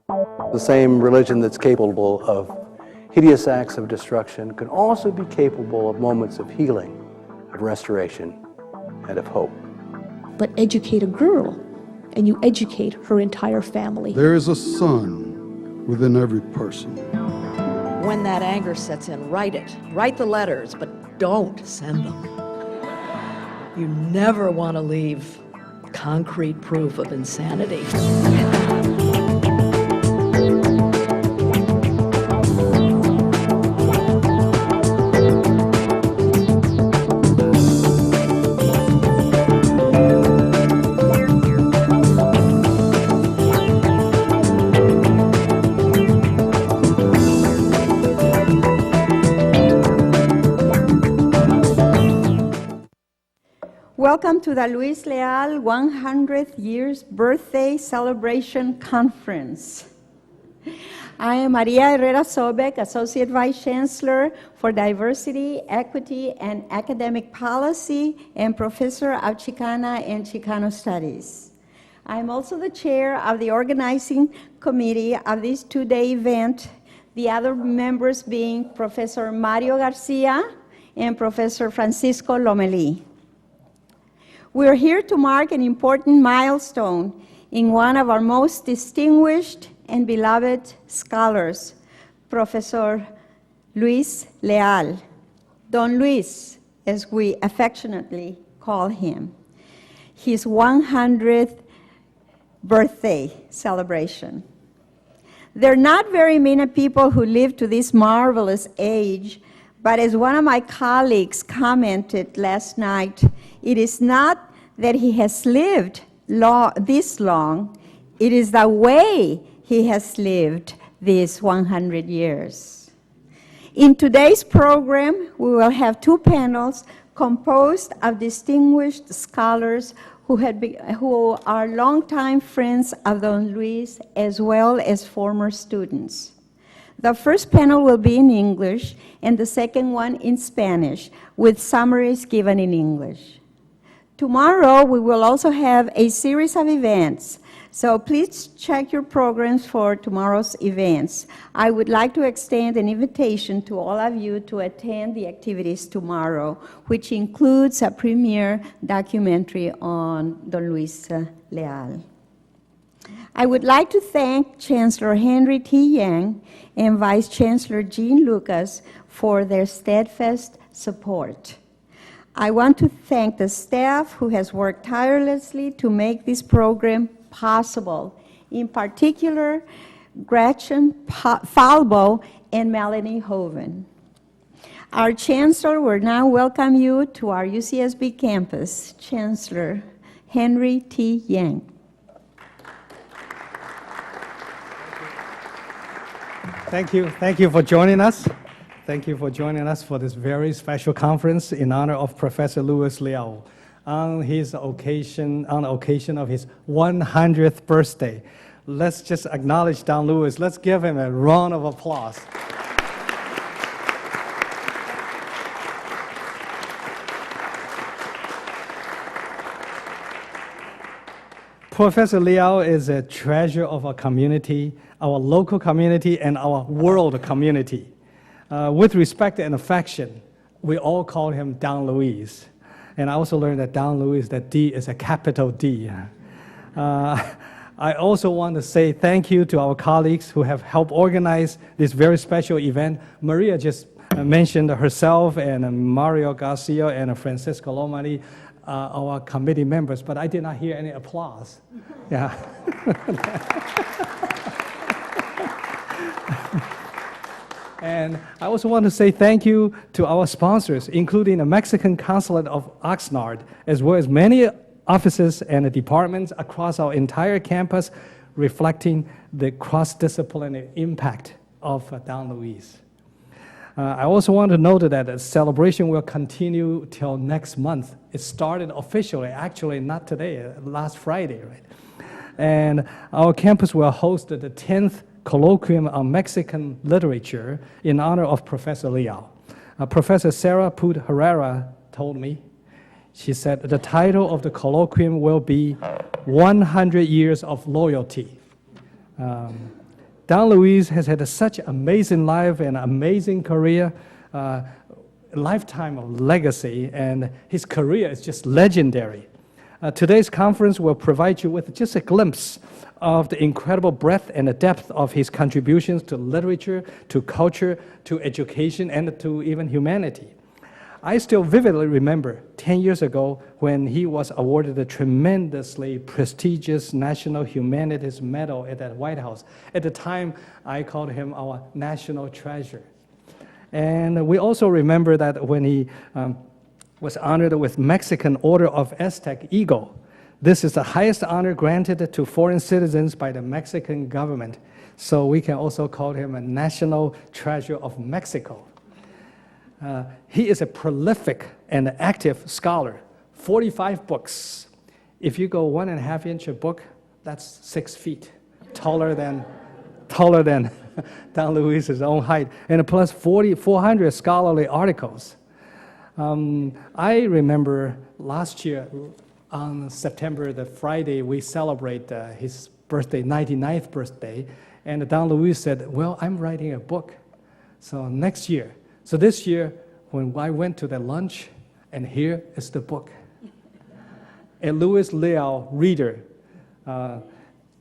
The same religion that's capable of hideous acts of destruction can also be capable of moments of healing, of restoration, and of hope. But educate a girl, and you educate her entire family. There is a sun within every person. When that anger sets in, write it. Write the letters, but don't send them. You never want to leave concrete proof of insanity. Welcome to the Luis Leal 100th Years Birthday Celebration Conference. I am Maria Herrera Sobek, Associate Vice Chancellor for Diversity, Equity, and Academic Policy and Professor of Chicana and Chicano Studies. I am also the chair of the organizing committee of this two-day event, the other members being Professor Mario Garcia and Professor Francisco Lomelí. We are here to mark an important milestone in one of our most distinguished and beloved scholars, Professor Luis Leal, Don Luis, as we affectionately call him, his 100th birthday celebration. There are not very many people who live to this marvelous age, but as one of my colleagues commented last night, it is not that he has lived this long, it is the way he has lived these 100 years. In today's program, we will have two panels composed of distinguished scholars who are longtime friends of Don Luis as well as former students. The first panel will be in English and the second one in Spanish, with summaries given in English. Tomorrow, we will also have a series of events, so please check your programs for tomorrow's events. I would like to extend an invitation to all of you to attend the activities tomorrow, which includes a premiere documentary on Don Luis Leal. I would like to thank Chancellor Henry T. Yang and Vice Chancellor Jean Lucas for their steadfast support. I want to thank the staff who has worked tirelessly to make this program possible, in particular, Gretchen Falbo and Melanie Hoven. Our Chancellor will now welcome you to our UCSB campus, Chancellor Henry T. Yang. Thank you for joining us. Thank you for joining us for this very special conference in honor of Professor Luis Leal on the occasion of his 100th birthday. Let's just acknowledge Don Luis. Let's give him a round of applause. Professor Leal is a treasure of our community, our local community, and our world community. With respect and affection, we all call him Don Luis. And I also learned that Don Luis, that D is a capital D. I also want to say thank you to our colleagues who have helped organize this very special event. Maria just mentioned herself, and Mario Garcia and Francisco Lomani, our committee members, but I did not hear any applause. Yeah. And I also want to say thank you to our sponsors, including the Mexican Consulate of Oxnard, as well as many offices and departments across our entire campus, reflecting the cross-disciplinary impact of Don Luis. I also want to note that the celebration will continue till next month. It started officially, actually not today, last Friday, right? And our campus will host the 10th Colloquium on Mexican Literature in honor of Professor Leal. Professor Sarah Put Herrera told me, she said, the title of the colloquium will be 100 Years of Loyalty. Don Luis has had such amazing life and amazing career, lifetime of legacy, and his career is just legendary. Today's conference will provide you with just a glimpse of the incredible breadth and the depth of his contributions to literature, to culture, to education, and to even humanity. I still vividly remember 10 years ago when he was awarded a tremendously prestigious National Humanities Medal at that White House. At the time, I called him our national treasure. And we also remember that when he was honored with Mexican Order of Aztec Eagle. This is the highest honor granted to foreign citizens by the Mexican government. So we can also call him a national treasure of Mexico. He is a prolific and active scholar, 45 books. If you go 1.5 inch a book, that's 6 feet, taller than Don Luis's own height, and plus 400 scholarly articles. I remember last year on September the Friday, we celebrate his birthday, 99th birthday, and Don Luis said, well, I'm writing a book, so next year. So this year, when I went to the lunch, and here is the book. A Luis Leal reader,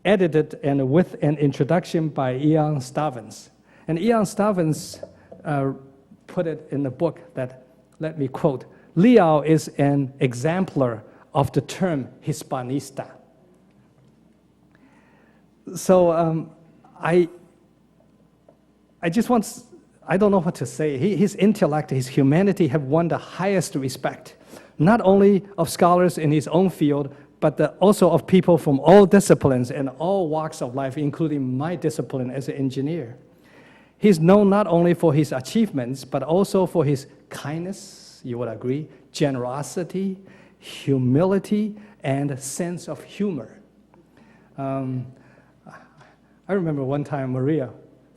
edited and with an introduction by Ian Stavins. And Ian Stavins put it in the book that, let me quote, Leal is an exemplar of the term Hispanista. So I just want, I don't know what to say. His intellect, his humanity have won the highest respect, not only of scholars in his own field, but also of people from all disciplines and all walks of life, including my discipline as an engineer. He's known not only for his achievements, but also for his kindness, you would agree, generosity, humility, and sense of humor. I remember one time Maria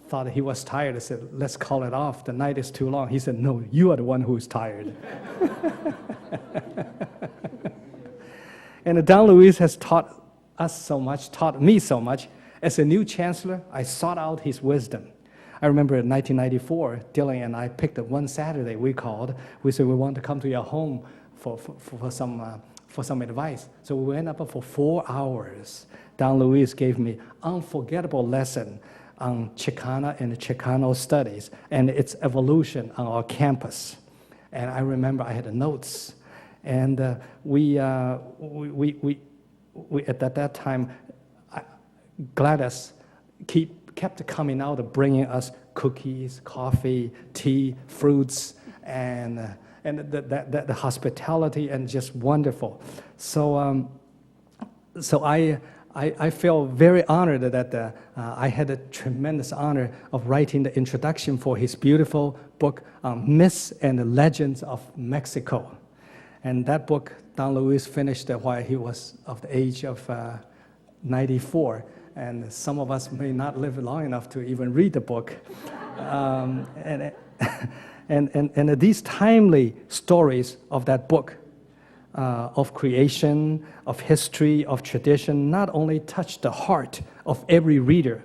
thought he was tired. I said, let's call it off. The night is too long. He said, no, you are the one who is tired. And Don Luis has taught us so much, taught me so much. As a new chancellor, I sought out his wisdom. I remember in 1994, Dylan and I picked up one Saturday. We called. We said we want to come to your home for some advice. So we went up for 4 hours. Don Luis gave me unforgettable lesson on Chicana and Chicano studies and its evolution on our campus. And I remember I had the notes. And we at that time, Gladys kept coming out, bringing us cookies, coffee, tea, fruits, and the hospitality, and just wonderful. So I feel very honored that I had a tremendous honor of writing the introduction for his beautiful book, Myths and Legends of Mexico. And that book, Don Luis finished while he was of the age of 94. And some of us may not live long enough to even read the book. And these timely stories of that book, of creation, of history, of tradition, not only touched the heart of every reader,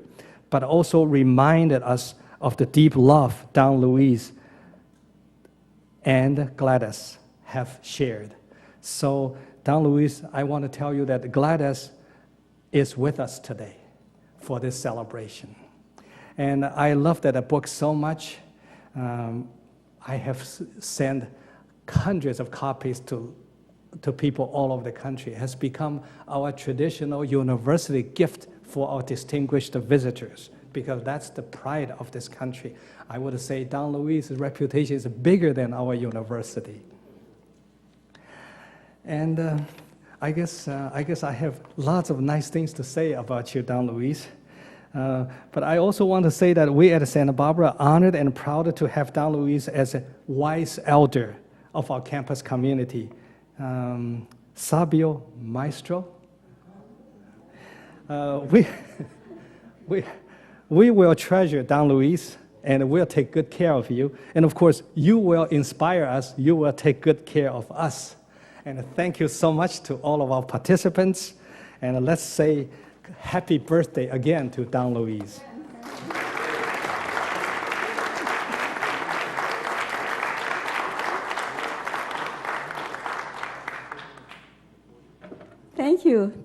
but also reminded us of the deep love Don Luis and Gladys have shared. So, Don Luis, I want to tell you that Gladys is with us today for this celebration. And I love that book so much. I have sent hundreds of copies to people all over the country. It has become our traditional university gift for our distinguished visitors, because that's the pride of this country. I would say Don Luis's reputation is bigger than our university. And I guess I have lots of nice things to say about you, Don Luis. But I also want to say that we at Santa Barbara are honored and proud to have Don Luis as a wise elder of our campus community. Sabio Maestro. We will treasure Don Luis, and we'll take good care of you. And of course, you will inspire us. You will take good care of us. And thank you so much to all of our participants. And let's say happy birthday again to Don Luis.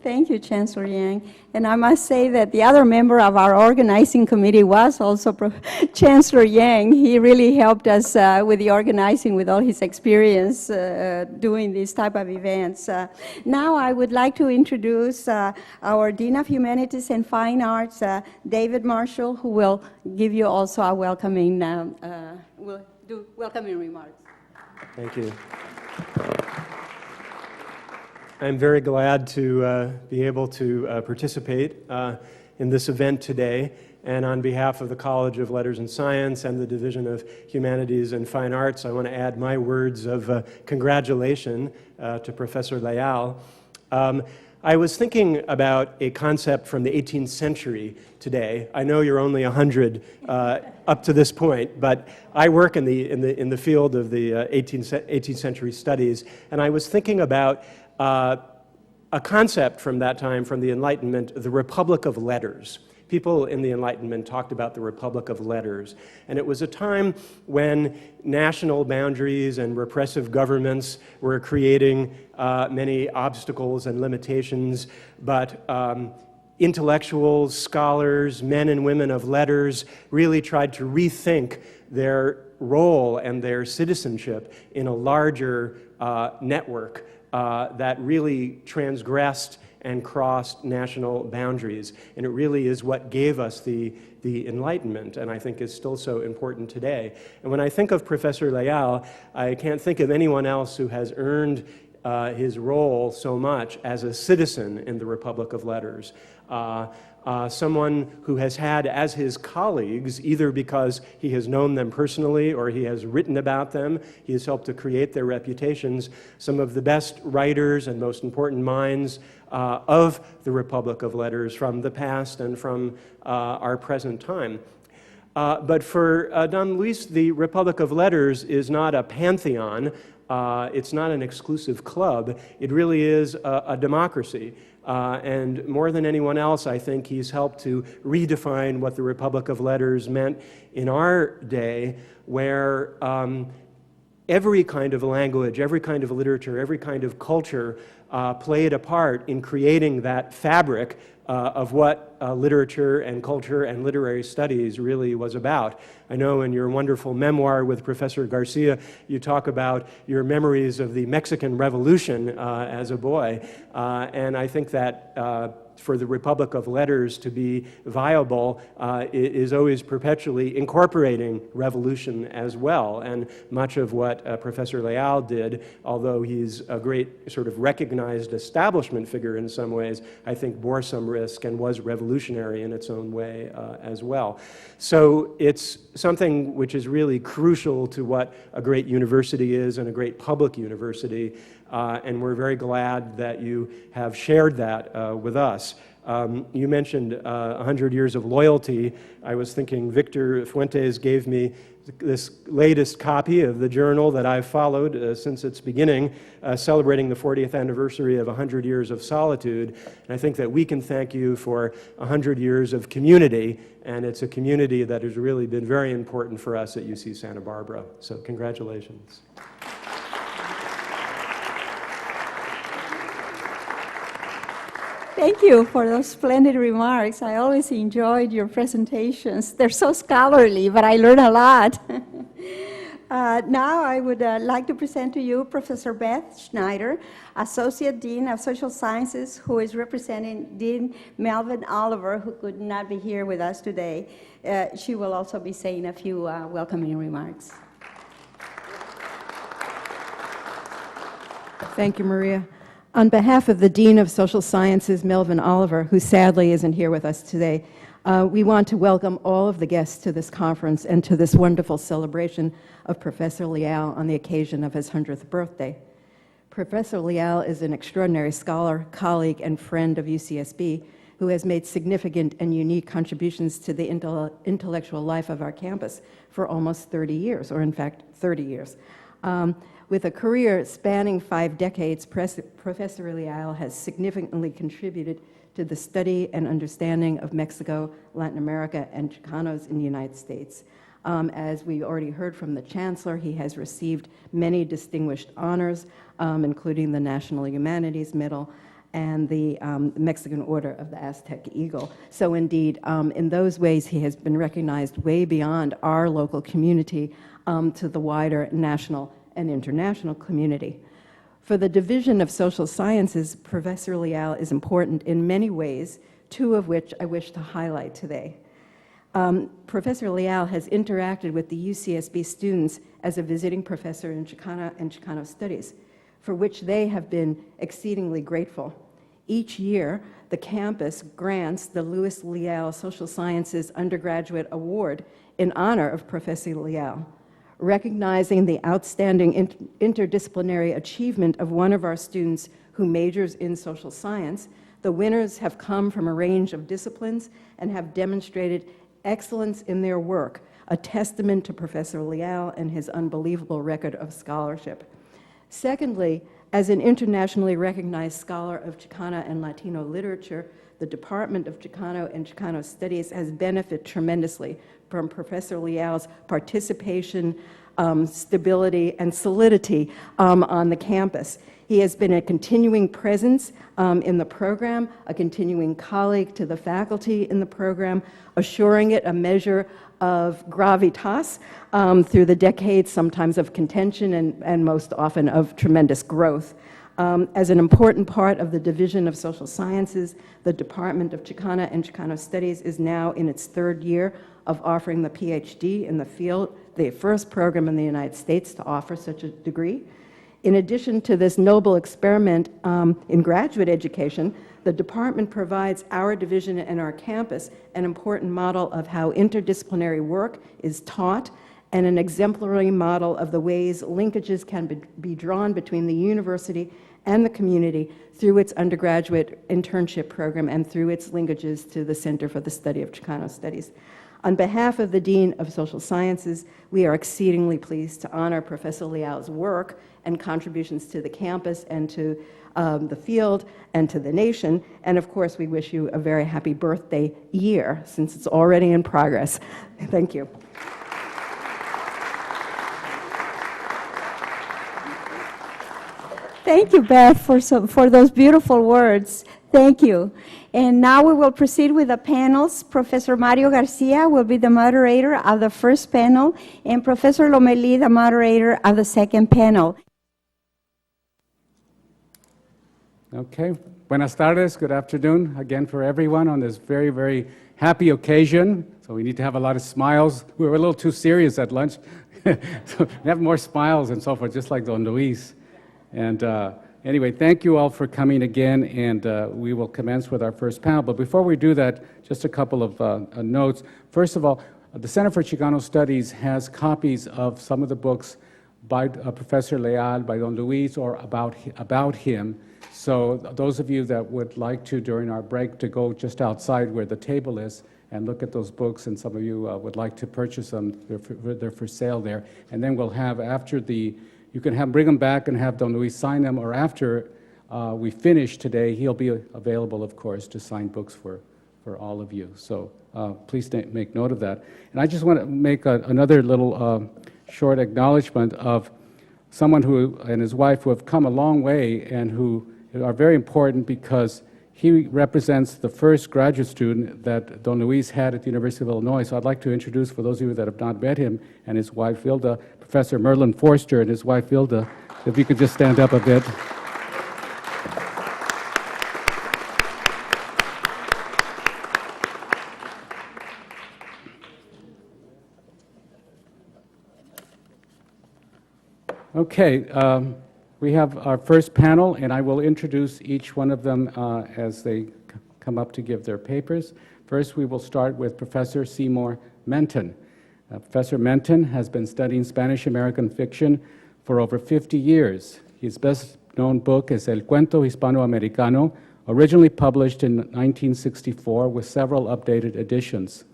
Thank you, Chancellor Yang. And I must say that the other member of our organizing committee was also Chancellor Yang. He really helped us with the organizing with all his experience doing these type of events. Now I would like to introduce our Dean of Humanities and Fine Arts, David Marshall, who will give you also a welcoming, will do welcoming remarks. Thank you. I'm very glad to be able to participate in this event today. And on behalf of the College of Letters and Science and the Division of Humanities and Fine Arts, I want to add my words of congratulation to Professor Leal. I was thinking about a concept from the 18th century today. I know you're only 100 up to this point, but I work in the field of the 18th century studies, and I was thinking about a concept from that time, from the Enlightenment, the Republic of Letters. People in the Enlightenment talked about the Republic of Letters, and it was a time when national boundaries and repressive governments were creating many obstacles and limitations, but intellectuals, scholars, men and women of letters really tried to rethink their role and their citizenship in a larger network that really transgressed and crossed national boundaries. And it really is what gave us the Enlightenment, and I think is still so important today. And when I think of Professor Leal, I can't think of anyone else who has earned his role so much as a citizen in the Republic of Letters. Someone who has had as his colleagues, either because he has known them personally or he has written about them, he has helped to create their reputations, some of the best writers and most important minds of the Republic of Letters from the past and from our present time. But for Don Luis, the Republic of Letters is not a pantheon. It's not an exclusive club. It really is a democracy. And more than anyone else, I think he's helped to redefine what the Republic of Letters meant in our day, where every kind of language, every kind of literature, every kind of culture played a part in creating that fabric of what literature and culture and literary studies really was about. I know in your wonderful memoir with Professor Garcia, you talk about your memories of the Mexican Revolution as a boy, and I think that for the Republic of Letters to be viable is always perpetually incorporating revolution as well. And much of what Professor Leal did, although he's a great sort of recognized establishment figure in some ways, I think bore some risk and was revolutionary in its own way as well. So it's something which is really crucial to what a great university is and a great public university. And we're very glad that you have shared that with us. You mentioned 100 years of loyalty. I was thinking Victor Fuentes gave me this latest copy of the journal that I've followed since its beginning, celebrating the 40th anniversary of 100 years of solitude. And I think that we can thank you for 100 years of community, and it's a community that has really been very important for us at UC Santa Barbara. So congratulations. Thank you for those splendid remarks. I always enjoyed your presentations. They're so scholarly, but I learn a lot. Now I would like to present to you Professor Beth Schneider, Associate Dean of Social Sciences, who is representing Dean Melvin Oliver, who could not be here with us today. She will also be saying a few welcoming remarks. Thank you, Maria. On behalf of the Dean of Social Sciences, Melvin Oliver, who sadly isn't here with us today, we want to welcome all of the guests to this conference and to this wonderful celebration of Professor Leal on the occasion of his 100th birthday. Professor Leal is an extraordinary scholar, colleague, and friend of UCSB who has made significant and unique contributions to the intellectual life of our campus for almost 30 years, or in fact, 30 years. With a career spanning 5 decades, Professor Leal has significantly contributed to the study and understanding of Mexico, Latin America, and Chicanos in the United States. As we already heard from the Chancellor, he has received many distinguished honors, including the National Humanities Medal and the Mexican Order of the Aztec Eagle. So indeed, in those ways, he has been recognized way beyond our local community to the wider national and international community. For the Division of Social Sciences, Professor Leal is important in many ways, two of which I wish to highlight today. Professor Leal has interacted with the UCSB students as a visiting professor in Chicana and Chicano studies, for which they have been exceedingly grateful. Each year, the campus grants the Luis Leal Social Sciences Undergraduate Award in honor of Professor Leal, recognizing the outstanding interdisciplinary achievement of one of our students who majors in social science. The winners have come from a range of disciplines and have demonstrated excellence in their work, a testament to Professor Leal and his unbelievable record of scholarship. Secondly, as an internationally recognized scholar of Chicana and Latino literature, the Department of Chicano and Chicano Studies has benefited tremendously from Professor Leal's participation, stability, and solidity on the campus. He has been a continuing presence in the program, a continuing colleague to the faculty in the program, assuring it a measure of gravitas through the decades, sometimes of contention and most often of tremendous growth. As an important part of the Division of Social Sciences, the Department of Chicana and Chicano Studies is now in its third year of offering the PhD in the field, the first program in the United States to offer such a degree. In addition to this noble experiment in graduate education, the department provides our division and our campus an important model of how interdisciplinary work is taught and an exemplary model of the ways linkages can be drawn between the university and the community through its undergraduate internship program and through its linkages to the Center for the Study of Chicano Studies. On behalf of the Dean of Social Sciences, we are exceedingly pleased to honor Professor Leal's work and contributions to the campus and to the field and to the nation. And of course, we wish you a very happy birthday year, since it's already in progress. Thank you. Thank you, Beth, for those beautiful words. Thank you. And now we will proceed with the panels. Professor Mario Garcia will be the moderator of the first panel, and Professor Lomelí, the moderator of the second panel. Okay. Buenas tardes. Good afternoon again for everyone on this very, very happy occasion. So we need to have a lot of smiles. We were a little too serious at lunch. So we have more smiles and so forth, just like Don Luis. And anyway, thank you all for coming again, and we will commence with our first panel. But before we do that, just a couple of notes. First of all, the Center for Chicano Studies has copies of some of the books by Professor Leal, by Don Luis, or about him. So those of you that would like to, during our break, to go just outside where the table is and look at those books, and some of you would like to purchase them, they're for sale there. And then we'll have, after the, you can bring them back and have Don Luis sign them, or after we finish today, he'll be available, of course, to sign books for all of you. So please make note of that. And I just want to make another little short acknowledgement of someone who and his wife who have come a long way and who are very important, because he represents the first graduate student that Don Luis had at the University of Illinois. So I'd like to introduce, for those of you that have not met him, and his wife Vilda, Professor Merlin Forster and his wife Vilda. If you could just stand up a bit. Okay, we have our first panel, and I will introduce each one of them as they come up to give their papers. First, we will start with Professor Seymour Menton. Professor Menton has been studying Spanish-American fiction for over 50 years. His best-known book is El Cuento Hispanoamericano, originally published in 1964 with several updated editions,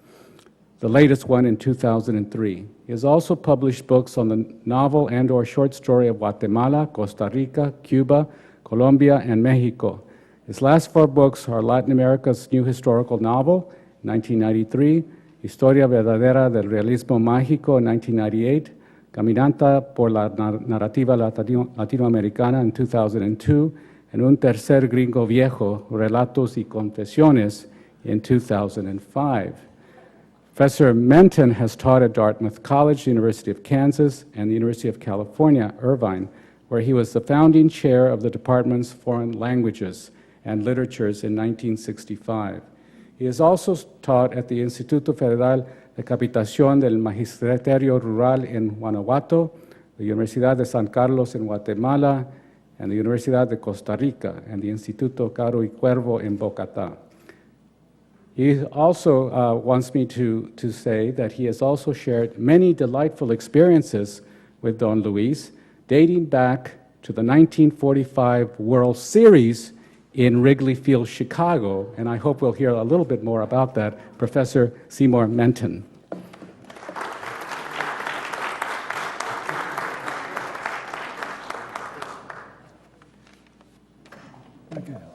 the latest one in 2003. He has also published books on the novel and/or short story of Guatemala, Costa Rica, Cuba, Colombia, and Mexico. His last 4 books are Latin America's New Historical Novel, 1993, Historia Verdadera del Realismo Mágico, in 1998, Caminata por la Narrativa Latinoamericana, in 2002, and Un Tercer Gringo Viejo, Relatos y Confesiones, in 2005. Professor Menton has taught at Dartmouth College, the University of Kansas, and the University of California, Irvine, where he was the founding chair of the department's Foreign Languages and Literatures in 1965. He has also taught at the Instituto Federal de Capacitación del Magisterio Rural in Guanajuato, the Universidad de San Carlos in Guatemala, and the Universidad de Costa Rica, and the Instituto Caro y Cuervo in Bogotá. He also wants me to say that he has also shared many delightful experiences with Don Luis, dating back to the 1945 World Series in Wrigley Field, Chicago, and I hope we'll hear a little bit more about that. Professor Seymour Menton.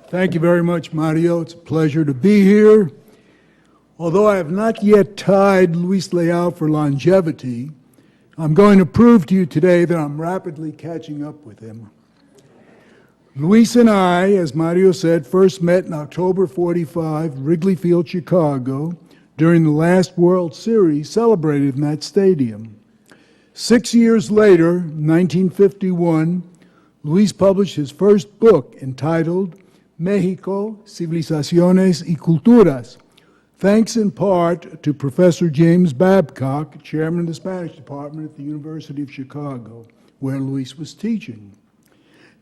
Thank you very much, Mario. It's a pleasure to be here. Although I have not yet tied Luis Leal for longevity, I'm going to prove to you today that I'm rapidly catching up with him. Luis and I, as Mario said, first met in October '45, Wrigley Field, Chicago, during the last World Series celebrated in that stadium. 6 years later, 1951, Luis published his first book entitled México, Civilizaciones y Culturas, thanks in part to Professor James Babcock, chairman of the Spanish department at the University of Chicago, where Luis was teaching.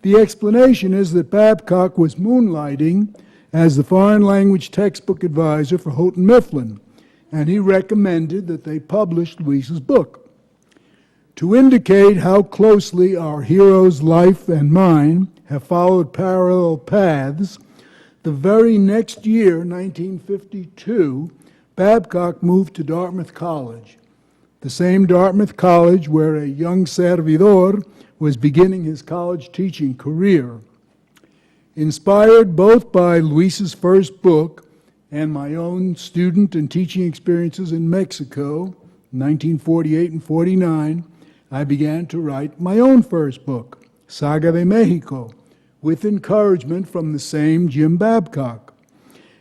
The explanation is that Babcock was moonlighting as the foreign language textbook advisor for Houghton Mifflin, and he recommended that they publish Luis's book. To indicate how closely our hero's life and mine have followed parallel paths, the very next year, 1952, Babcock moved to Dartmouth College, the same Dartmouth College where a young servidor was beginning his college teaching career. Inspired both by Luis's first book and my own student and teaching experiences in Mexico, 1948 and 49, I began to write my own first book, Saga de Mexico, with encouragement from the same Jim Babcock.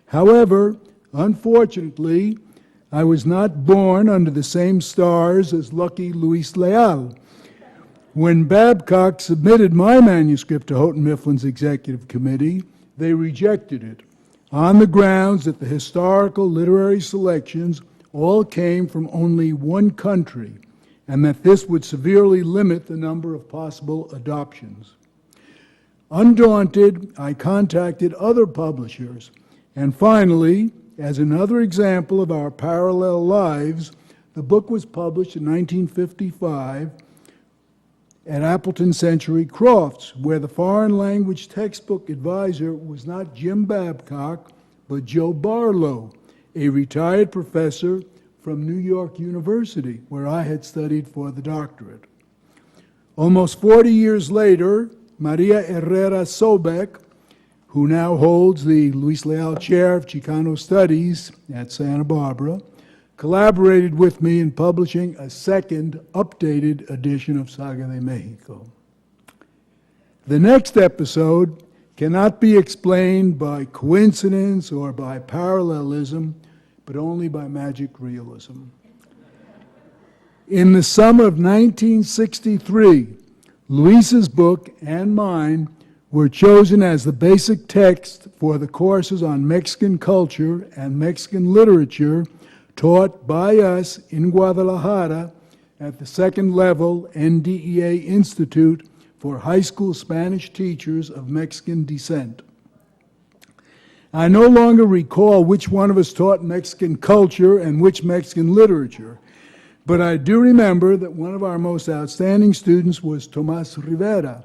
However, unfortunately, I was not born under the same stars as lucky Luis Leal. When Babcock submitted my manuscript to Houghton Mifflin's executive committee, they rejected it on the grounds that the historical literary selections all came from only one country, and that this would severely limit the number of possible adoptions. Undaunted, I contacted other publishers, and finally, as another example of our parallel lives, the book was published in 1955 at Appleton Century Crofts, where the foreign language textbook advisor was not Jim Babcock, but Joe Barlow, a retired professor from New York University, where I had studied for the doctorate. Almost 40 years later, Maria Herrera Sobek, who now holds the Luis Leal Chair of Chicano Studies at Santa Barbara, collaborated with me in publishing a second, updated edition of Saga de Mexico. The next episode cannot be explained by coincidence or by parallelism, but only by magic realism. In the summer of 1963, Luis's book and mine were chosen as the basic text for the courses on Mexican culture and Mexican literature taught by us in Guadalajara at the second-level NDEA Institute for High School Spanish Teachers of Mexican Descent. I no longer recall which one of us taught Mexican culture and which Mexican literature, but I do remember that one of our most outstanding students was Tomas Rivera,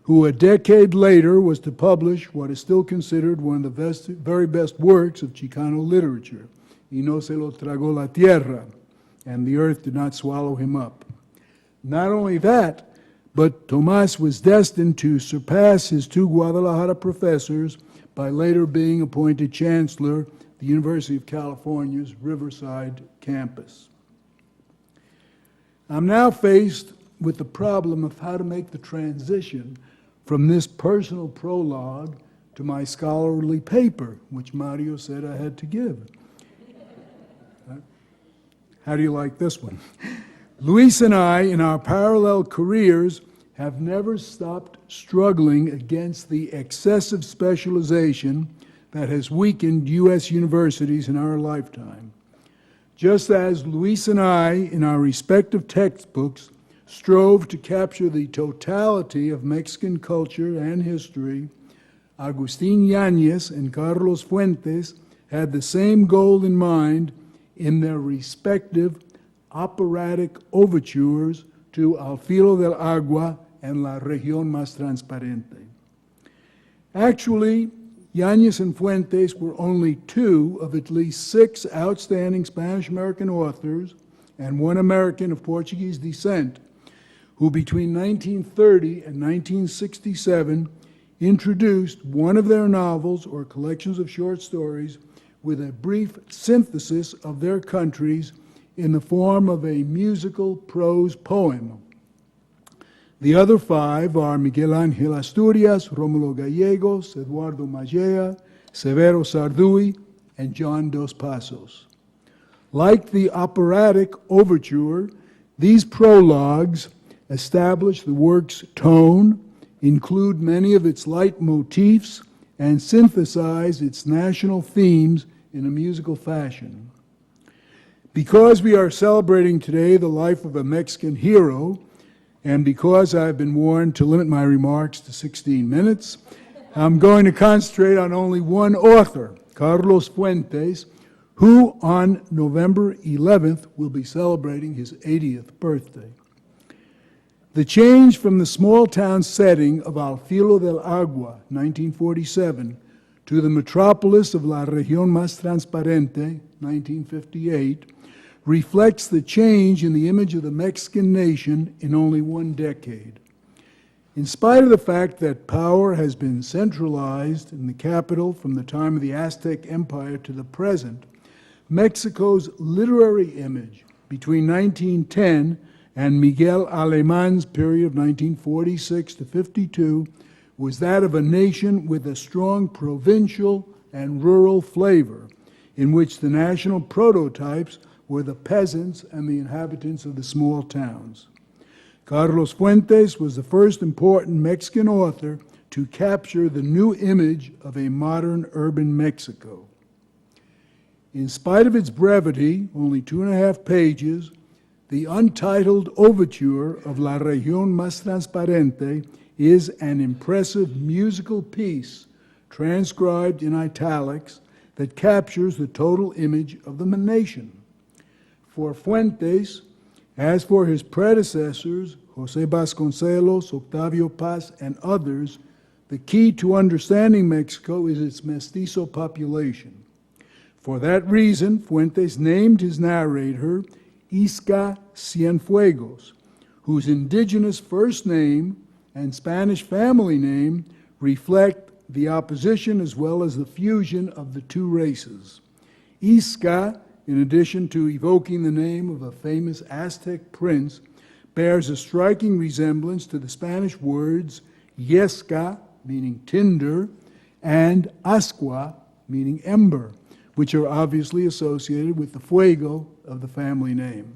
who a decade later was to publish what is still considered one of the very best works of Chicano literature, Y no se lo tragó la tierra, and the earth did not swallow him up. Not only that, but Tomas was destined to surpass his two Guadalajara professors by later being appointed chancellor of the University of California's Riverside campus. I'm now faced with the problem of how to make the transition from this personal prologue to my scholarly paper, which Mario said I had to give. How do you like this one? Luis and I, in our parallel careers, have never stopped struggling against the excessive specialization that has weakened U.S. universities in our lifetime. Just as Luis and I, in our respective textbooks, strove to capture the totality of Mexican culture and history, Agustin Yanez and Carlos Fuentes had the same goal in mind in their respective operatic overtures to Al Filo del Agua and La Región Más Transparente. Actually, Yanez and Fuentes were only two of at least 6 outstanding Spanish-American authors and one American of Portuguese descent who between 1930 and 1967 introduced one of their novels or collections of short stories with a brief synthesis of their countries in the form of a musical prose poem. The other 5 are Miguel Ángel Asturias, Rómulo Gallegos, Eduardo Magella, Severo Sarduy, and John Dos Passos. Like the operatic overture, these prologues establish the work's tone, include many of its leitmotifs, and synthesize its national themes in a musical fashion. Because we are celebrating today the life of a Mexican hero, and because I've been warned to limit my remarks to 16 minutes, I'm going to concentrate on only one author, Carlos Fuentes, who on November 11th will be celebrating his 80th birthday. The change from the small-town setting of Al Filo del Agua, 1947, to the metropolis of La Región Más Transparente, 1958, reflects the change in the image of the Mexican nation in only one decade. In spite of the fact that power has been centralized in the capital from the time of the Aztec Empire to the present, Mexico's literary image between 1910 and Miguel Alemán's period of 1946 to 52 was that of a nation with a strong provincial and rural flavor, in which the national prototypes were the peasants and the inhabitants of the small towns. Carlos Fuentes was the first important Mexican author to capture the new image of a modern urban Mexico. In spite of its brevity, only 2.5 pages, the untitled overture of La Región Más Transparente is an impressive musical piece transcribed in italics that captures the total image of the nation. For Fuentes, as for his predecessors, José Vasconcelos, Octavio Paz, and others, the key to understanding Mexico is its mestizo population. For that reason, Fuentes named his narrator Isca Cienfuegos, whose indigenous first name and Spanish family name reflect the opposition as well as the fusion of the two races. Isca, in addition to evoking the name of a famous Aztec prince, bears a striking resemblance to the Spanish words yesca, meaning tinder, and ascua, meaning ember, which are obviously associated with the fuego of the family name.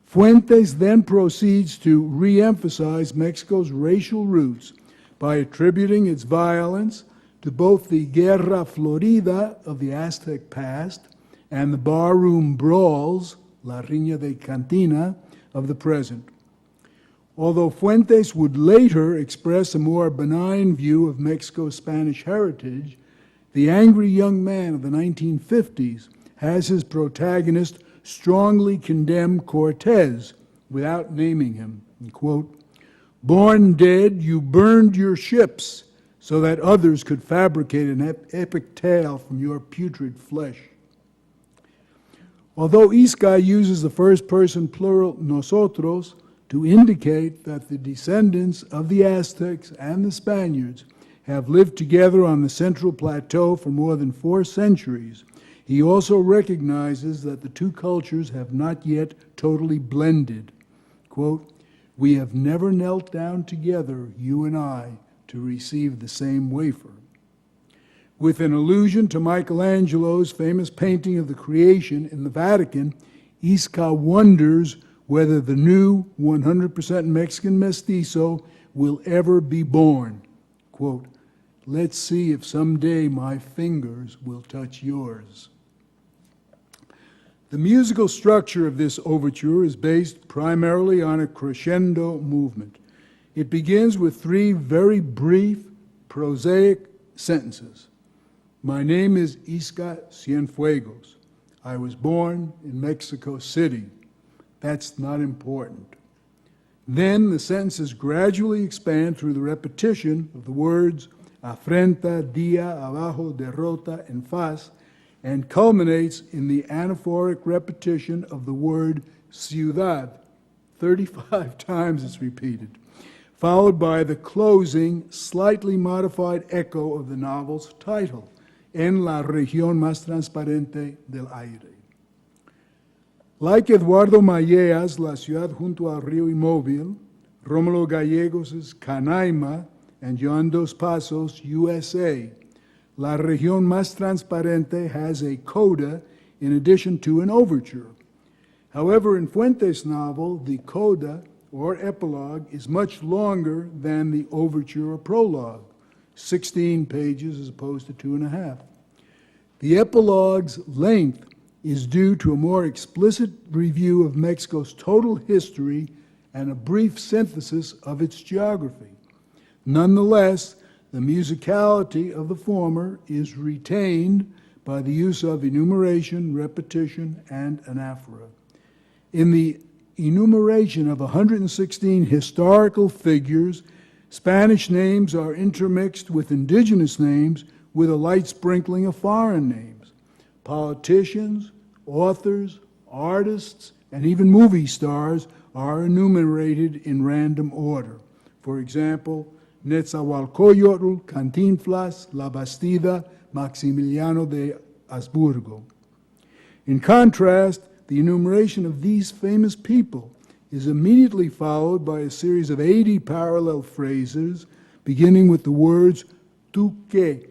Fuentes then proceeds to re-emphasize Mexico's racial roots by attributing its violence to both the Guerra Florida of the Aztec past and the barroom brawls, La Riña de Cantina, of the present. Although Fuentes would later express a more benign view of Mexico's Spanish heritage, the angry young man of the 1950s has his protagonist strongly condemn Cortez without naming him. And quote, "Born dead, you burned your ships so that others could fabricate an epic tale from your putrid flesh." Although Isca uses the first-person plural nosotros to indicate that the descendants of the Aztecs and the Spaniards have lived together on the Central Plateau for more than 4 centuries, he also recognizes that the two cultures have not yet totally blended. Quote, "We have never knelt down together, you and I, to receive the same wafer." With an allusion to Michelangelo's famous painting of the creation in the Vatican, Isca wonders whether the new 100% Mexican mestizo will ever be born. Quote, "Let's see if someday my fingers will touch yours." The musical structure of this overture is based primarily on a crescendo movement. It begins with 3 very brief, prosaic sentences. My name is Isca Cienfuegos. I was born in Mexico City. That's not important. Then the sentences gradually expand through the repetition of the words afrenta, dia, abajo, derrota, and faz, and culminates in the anaphoric repetition of the word ciudad. 35 times it's repeated, followed by the closing, slightly modified echo of the novel's title, En la región más transparente del aire. Like Eduardo Mallea's La Ciudad junto al Río Inmóvil, Rómulo Gallegos' Canaima, and Joan Dos Passos' USA, La Región Más Transparente has a coda in addition to an overture. However, in Fuentes' novel, the coda, or epilogue, is much longer than the overture or prologue, 16 pages as opposed to 2.5. The epilogue's length is due to a more explicit review of Mexico's total history and a brief synthesis of its geography. Nonetheless, the musicality of the former is retained by the use of enumeration, repetition, and anaphora. In the enumeration of 116 historical figures, Spanish names are intermixed with indigenous names with a light sprinkling of foreign names. Politicians, authors, artists, and even movie stars are enumerated in random order. For example, Netzahualcoyotl, Cantinflas, La Bastida, Maximiliano de Habsburgo. In contrast, the enumeration of these famous people is immediately followed by a series of 80 parallel phrases, beginning with the words tú qué,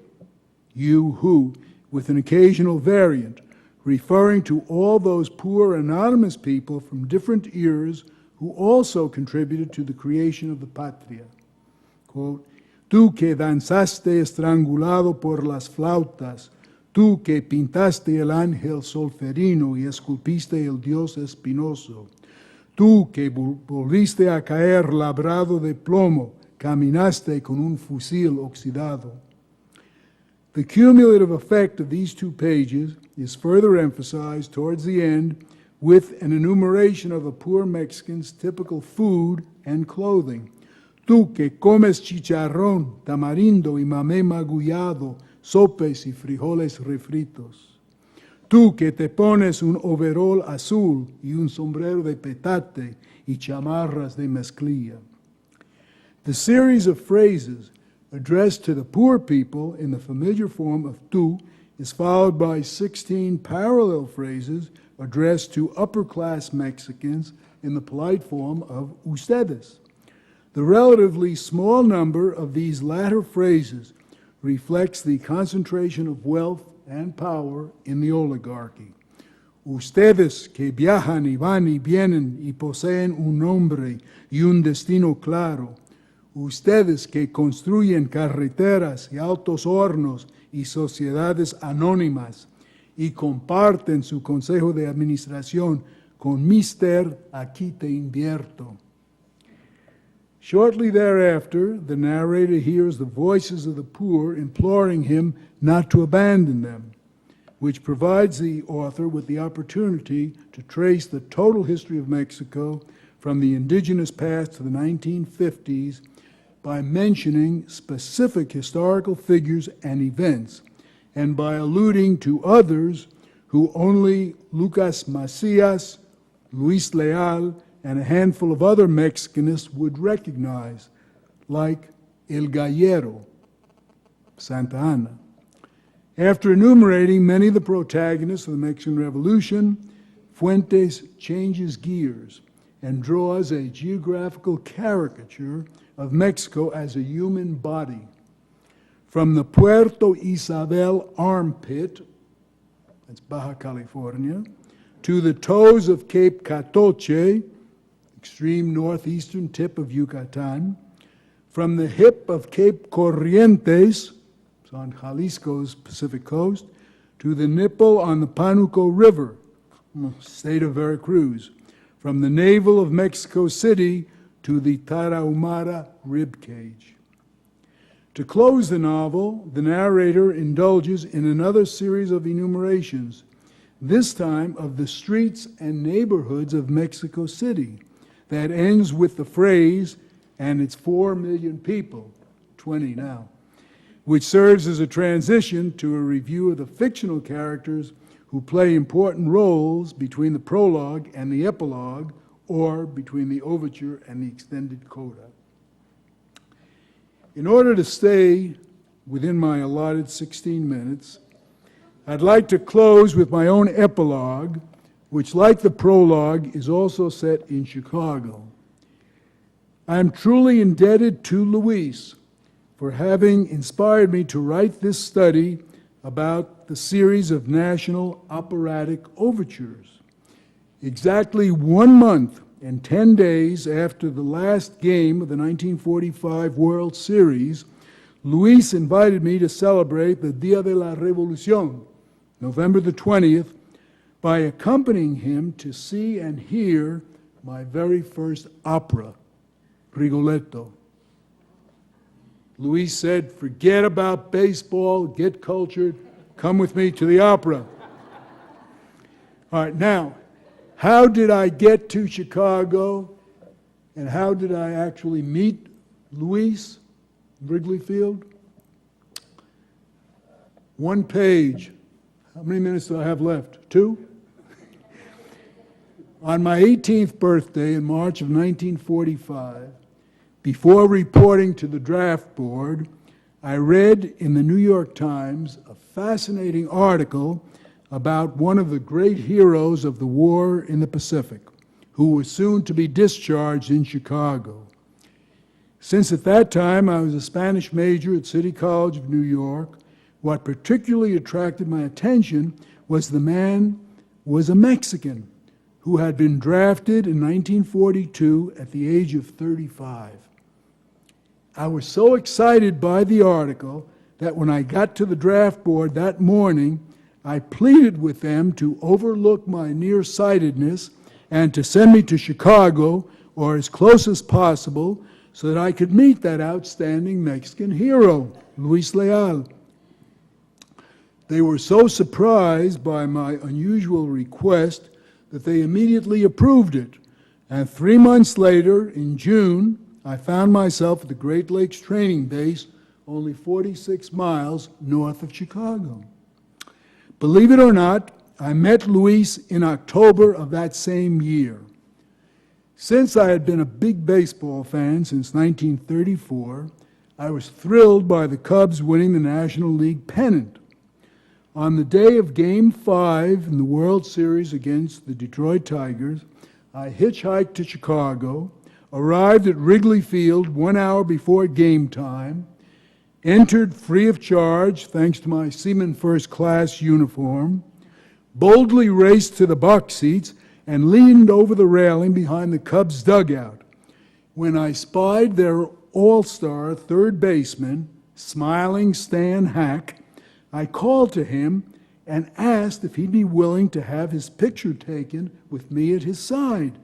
you who, with an occasional variant, referring to all those poor anonymous people from different eras who also contributed to the creation of the patria. Quote, tú que danzaste estrangulado por las flautas, tú que pintaste el ángel solferino y esculpiste el dios espinoso, tú que volviste a caer labrado de plomo, caminaste con un fusil oxidado. The cumulative effect of these 2 pages is further emphasized towards the end with an enumeration of a poor Mexican's typical food and clothing. Tú que comes chicharrón, tamarindo y mamé magullado, sopes y frijoles refritos. Tú que te pones un overol azul y un sombrero de petate y chamarras de mezclilla. The series of phrases addressed to the poor people in the familiar form of tú is followed by 16 parallel phrases addressed to upper-class Mexicans in the polite form of ustedes. The relatively small number of these latter phrases reflects the concentration of wealth and power in the oligarchy. Ustedes que viajan y van y vienen y poseen un nombre y un destino claro. Ustedes que construyen carreteras y altos hornos y sociedades anónimas y comparten su consejo de administración con Mister Aquí te invierto. Shortly thereafter, the narrator hears the voices of the poor imploring him not to abandon them, which provides the author with the opportunity to trace the total history of Mexico from the indigenous past to the 1950s by mentioning specific historical figures and events, and by alluding to others who only Lucas Macias, Luis Leal, and a handful of other Mexicanists would recognize, like El Gallero, Santa Ana. After enumerating many of the protagonists of the Mexican Revolution, Fuentes changes gears and draws a geographical caricature of Mexico as a human body. From the Puerto Isabel armpit, that's Baja California, to the toes of Cape Catoche, extreme northeastern tip of Yucatan, from the hip of Cape Corrientes, it's on Jalisco's Pacific coast, to the nipple on the Panuco River, state of Veracruz, from the navel of Mexico City to the Tarahumara ribcage. To close the novel, the narrator indulges in another series of enumerations, this time of the streets and neighborhoods of Mexico City, that ends with the phrase, and it's 4 million people, 20 now, which serves as a transition to a review of the fictional characters who play important roles between the prologue and the epilogue, or between the overture and the extended coda. In order to stay within my allotted 16 minutes, I'd like to close with my own epilogue, which, like the prologue, is also set in Chicago. I'm truly indebted to Luis for having inspired me to write this study about the series of national operatic overtures. Exactly 1 month and 10 days after the last game of the 1945 World Series, Luis invited me to celebrate the Dia de la Revolución, November the 20th, by accompanying him to see and hear my very first opera, Rigoletto. Luis said, forget about baseball, get cultured, come with me to the opera. All right, now, how did I get to Chicago, and how did I actually meet Luis Wrigley Field? 1 page. How many minutes do I have left? 2? On my 18th birthday in March of 1945, before reporting to the draft board, I read in the New York Times a fascinating article about one of the great heroes of the war in the Pacific, who was soon to be discharged in Chicago. Since at that time I was a Spanish major at City College of New York, what particularly attracted my attention was the man was a Mexican who had been drafted in 1942 at the age of 35. I was so excited by the article that when I got to the draft board that morning, I pleaded with them to overlook my nearsightedness and to send me to Chicago, or as close as possible, so that I could meet that outstanding Mexican hero, Luis Leal. They were so surprised by my unusual request that they immediately approved it. And 3 months later, in June, I found myself at the Great Lakes Training Base, only 46 miles north of Chicago. Believe it or not, I met Luis in October of that same year. Since I had been a big baseball fan since 1934, I was thrilled by the Cubs winning the National League pennant. On the day of Game 5 in the World Series against the Detroit Tigers, I hitchhiked to Chicago, arrived at Wrigley Field 1 hour before game time, entered free of charge thanks to my Seaman First Class uniform, boldly raced to the box seats, and leaned over the railing behind the Cubs' dugout when I spied their all-star third baseman, smiling Stan Hack. I called to him and asked if he'd be willing to have his picture taken with me at his side.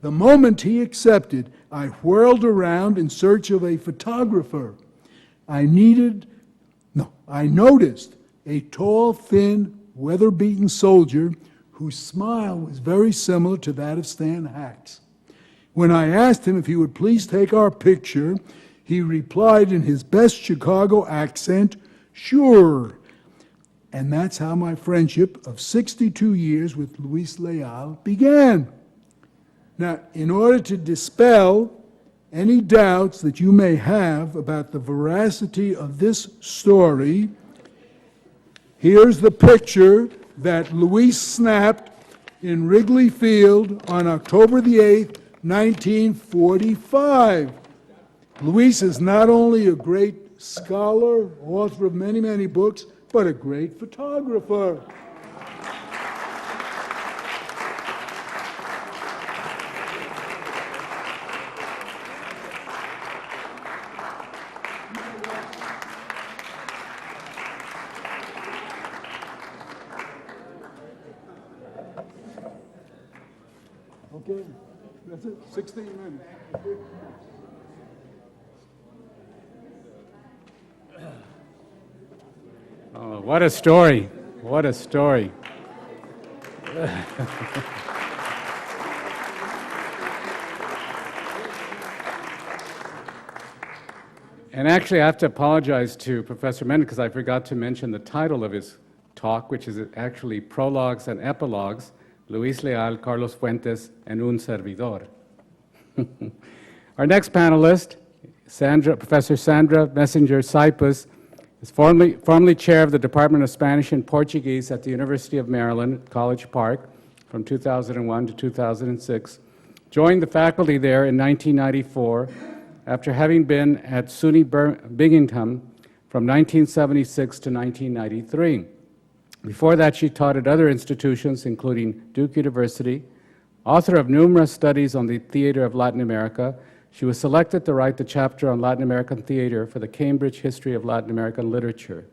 The moment he accepted, I whirled around in search of a photographer. I noticed a tall, thin, weather-beaten soldier whose smile was very similar to that of Stan Hack's. When I asked him if he would please take our picture, he replied in his best Chicago accent, "Sure." And that's how my friendship of 62 years with Luis Leal began. Now, in order to dispel any doubts that you may have about the veracity of this story, here's the picture that Luis snapped in Wrigley Field on October the 8th, 1945. Luis is not only a great scholar, author of many, many books, but a great photographer. Okay, that's it, 16 minutes. Oh, what a story. What a story. And actually, I have to apologize to Professor Mendel because I forgot to mention the title of his talk, which is actually Prologues and Epilogues, Luis Leal, Carlos Fuentes, and Un Servidor. Our next panelist, Sandra, Professor Sandra Messenger Cyprus, is formerly chair of the Department of Spanish and Portuguese at the University of Maryland, College Park, from 2001 to 2006, joined the faculty there in 1994 after having been at SUNY Binghamton from 1976 to 1993. Before that, she taught at other institutions, including Duke University. Author of numerous studies on the theater of Latin America, she was selected to write the chapter on Latin American theater for the Cambridge History of Latin American Literature.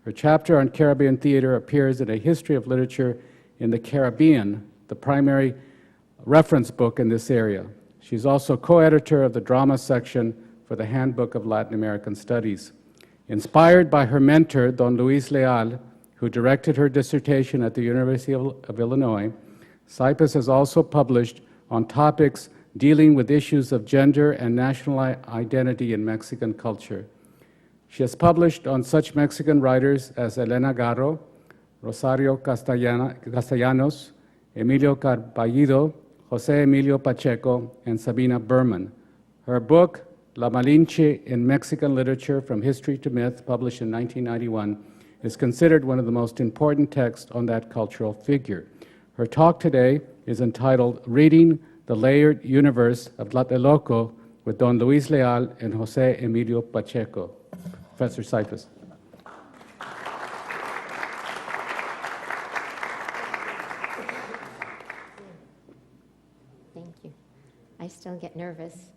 Her chapter on Caribbean theater appears in a History of Literature in the Caribbean, the primary reference book in this area. She's also co-editor of the drama section for the Handbook of Latin American Studies. Inspired by her mentor, Don Luis Leal, who directed her dissertation at the University of Illinois, Cyprus has also published on topics dealing with issues of gender and national identity in Mexican culture. She has published on such Mexican writers as Elena Garro, Rosario Castellanos, Emilio Carballido, José Emilio Pacheco, and Sabina Berman. Her book, La Malinche in Mexican Literature from History to Myth, published in 1991, is considered one of the most important texts on that cultural figure. Her talk today is entitled Reading the Layered Universe of Tlatelolco with Don Luis Leal and José Emilio Pacheco. Professor Cyprus. Thank you. I still get nervous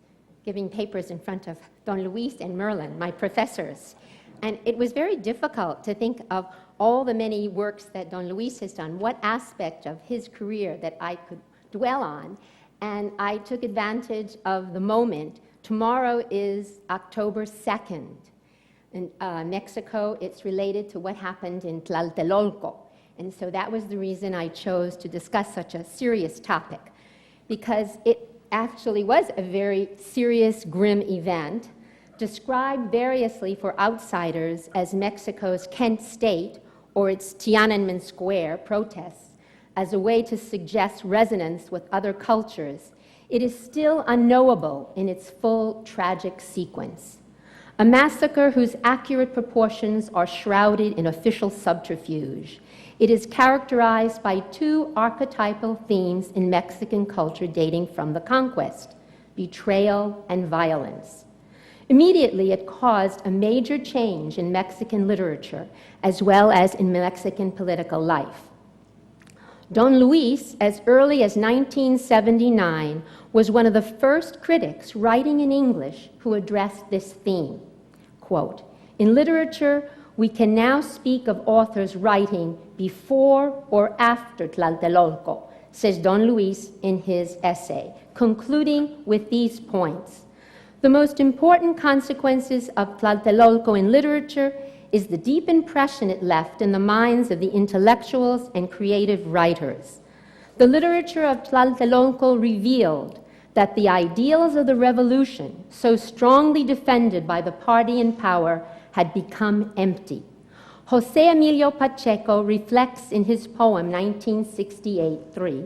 giving papers in front of Don Luis and Merlin, my professors. And it was very difficult to think of all the many works that Don Luis has done, what aspect of his career that I could dwell on. And I took advantage of the moment. Tomorrow is October 2nd. In Mexico, it's related to what happened in Tlatelolco. And so that was the reason I chose to discuss such a serious topic, because it actually was a very serious, grim event, described variously for outsiders as Mexico's Kent State or its Tiananmen Square protests as a way to suggest resonance with other cultures. It is still unknowable in its full tragic sequence. A massacre whose accurate proportions are shrouded in official subterfuge. It is characterized by two archetypal themes in Mexican culture dating from the conquest: betrayal and violence. Immediately, it caused a major change in Mexican literature, as well as in Mexican political life. Don Luis, as early as 1979, was one of the first critics writing in English who addressed this theme. Quote, "In literature, we can now speak of authors writing before or after Tlatelolco," says Don Luis in his essay, concluding with these points. The most important consequences of Tlatelolco in literature is the deep impression it left in the minds of the intellectuals and creative writers. The literature of Tlatelolco revealed that the ideals of the revolution, so strongly defended by the party in power, had become empty. José Emilio Pacheco reflects in his poem 1968-3,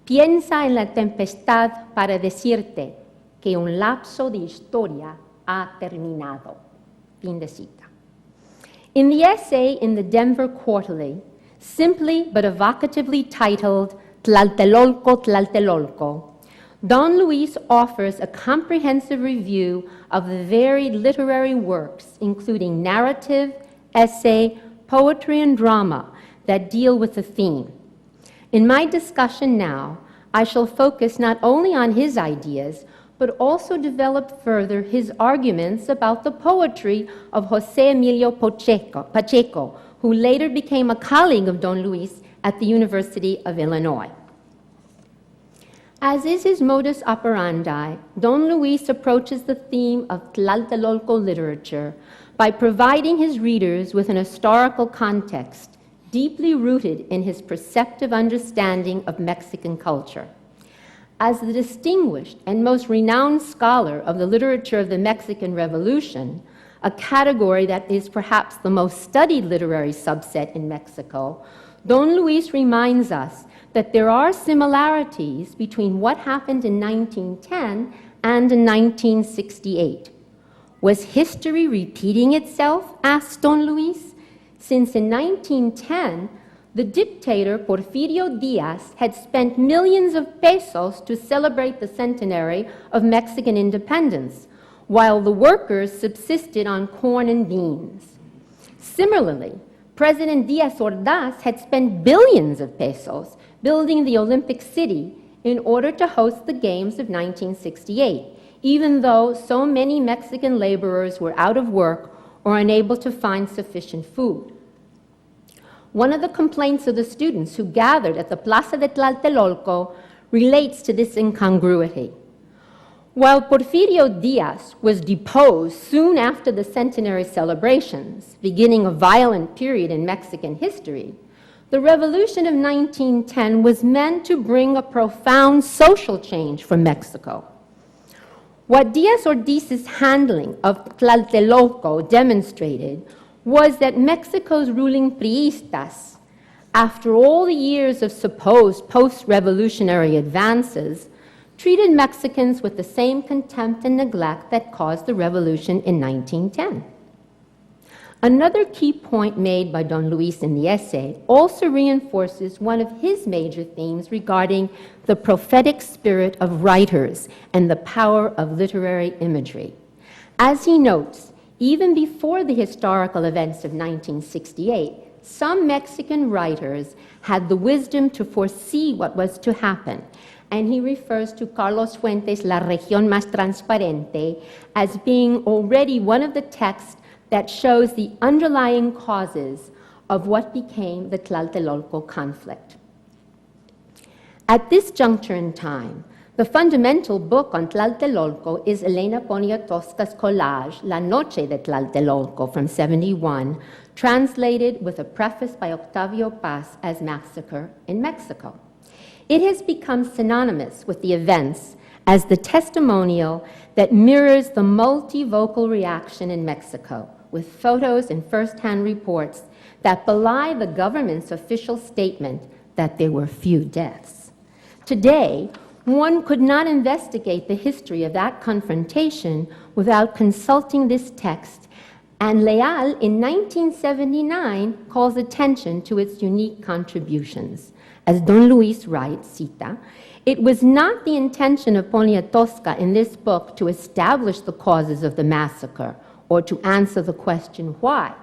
"Piensa en la tempestad para decirte, que un lapso de historia ha terminado. Fin de cita. In the essay in the Denver Quarterly, simply but evocatively titled Tlatelolco, Tlatelolco, Don Luis offers a comprehensive review of the varied literary works, including narrative, essay, poetry, and drama that deal with the theme. In my discussion now, I shall focus not only on his ideas, but also develop further his arguments about the poetry of José Emilio Pacheco, who later became a colleague of Don Luis at the University of Illinois. As is his modus operandi, Don Luis approaches the theme of Tlatelolco literature by providing his readers with an historical context deeply rooted in his perceptive understanding of Mexican culture. As the distinguished and most renowned scholar of the literature of the Mexican Revolution, a category that is perhaps the most studied literary subset in Mexico, Don Luis reminds us that there are similarities between what happened in 1910 and in 1968. Was history repeating itself? Asked Don Luis. Since in 1910, the dictator Porfirio Diaz had spent millions of pesos to celebrate the centenary of Mexican independence, while the workers subsisted on corn and beans. Similarly, President Diaz Ordaz had spent billions of pesos building the Olympic City in order to host the Games of 1968, even though so many Mexican laborers were out of work or unable to find sufficient food. One of the complaints of the students who gathered at the Plaza de Tlatelolco relates to this incongruity. While Porfirio Diaz was deposed soon after the centenary celebrations, beginning a violent period in Mexican history, the Revolution of 1910 was meant to bring a profound social change for Mexico. What Diaz Ordaz's handling of Tlatelolco demonstrated was that Mexico's ruling priistas, after all the years of supposed post-revolutionary advances, treated Mexicans with the same contempt and neglect that caused the revolution in 1910. Another key point made by Don Luis in the essay also reinforces one of his major themes regarding the prophetic spirit of writers and the power of literary imagery. As he notes, even before the historical events of 1968, some Mexican writers had the wisdom to foresee what was to happen, and he refers to Carlos Fuentes' La Región Más Transparente as being already one of the texts that shows the underlying causes of what became the Tlatelolco conflict. At this juncture in time, the fundamental book on Tlatelolco is Elena Poniatowska's collage, La Noche de Tlatelolco, from '71, translated with a preface by Octavio Paz as Massacre in Mexico. It has become synonymous with the events as the testimonial that mirrors the multivocal reaction in Mexico, with photos and first-hand reports that belie the government's official statement that there were few deaths. Today, one could not investigate the history of that confrontation without consulting this text, and Leal in 1979 calls attention to its unique contributions. As Don Luis writes, cita, "It was not the intention of Poniatowska in this book to establish the causes of the massacre or to answer the question why.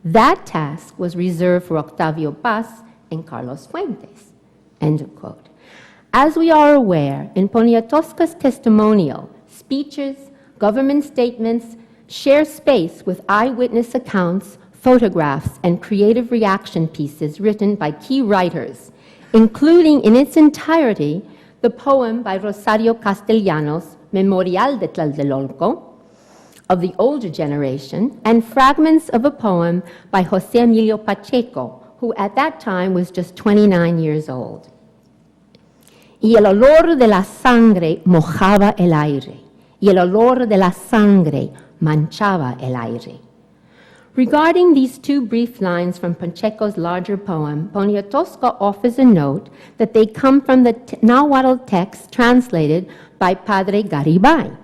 That task was reserved for Octavio Paz and Carlos Fuentes." End of quote. As we are aware, in Poniatowska's testimonial, speeches, government statements share space with eyewitness accounts, photographs, and creative reaction pieces written by key writers, including in its entirety the poem by Rosario Castellanos, Memorial de Tlatelolco, of the older generation, and fragments of a poem by José Emilio Pacheco, who at that time was just 29 years old. Y el olor de la sangre mojaba el aire, y el olor de la sangre manchaba el aire. Regarding these two brief lines from Pacheco's larger poem, Poniatowska offers a note that they come from the Nahuatl text translated by by Padre Garibay.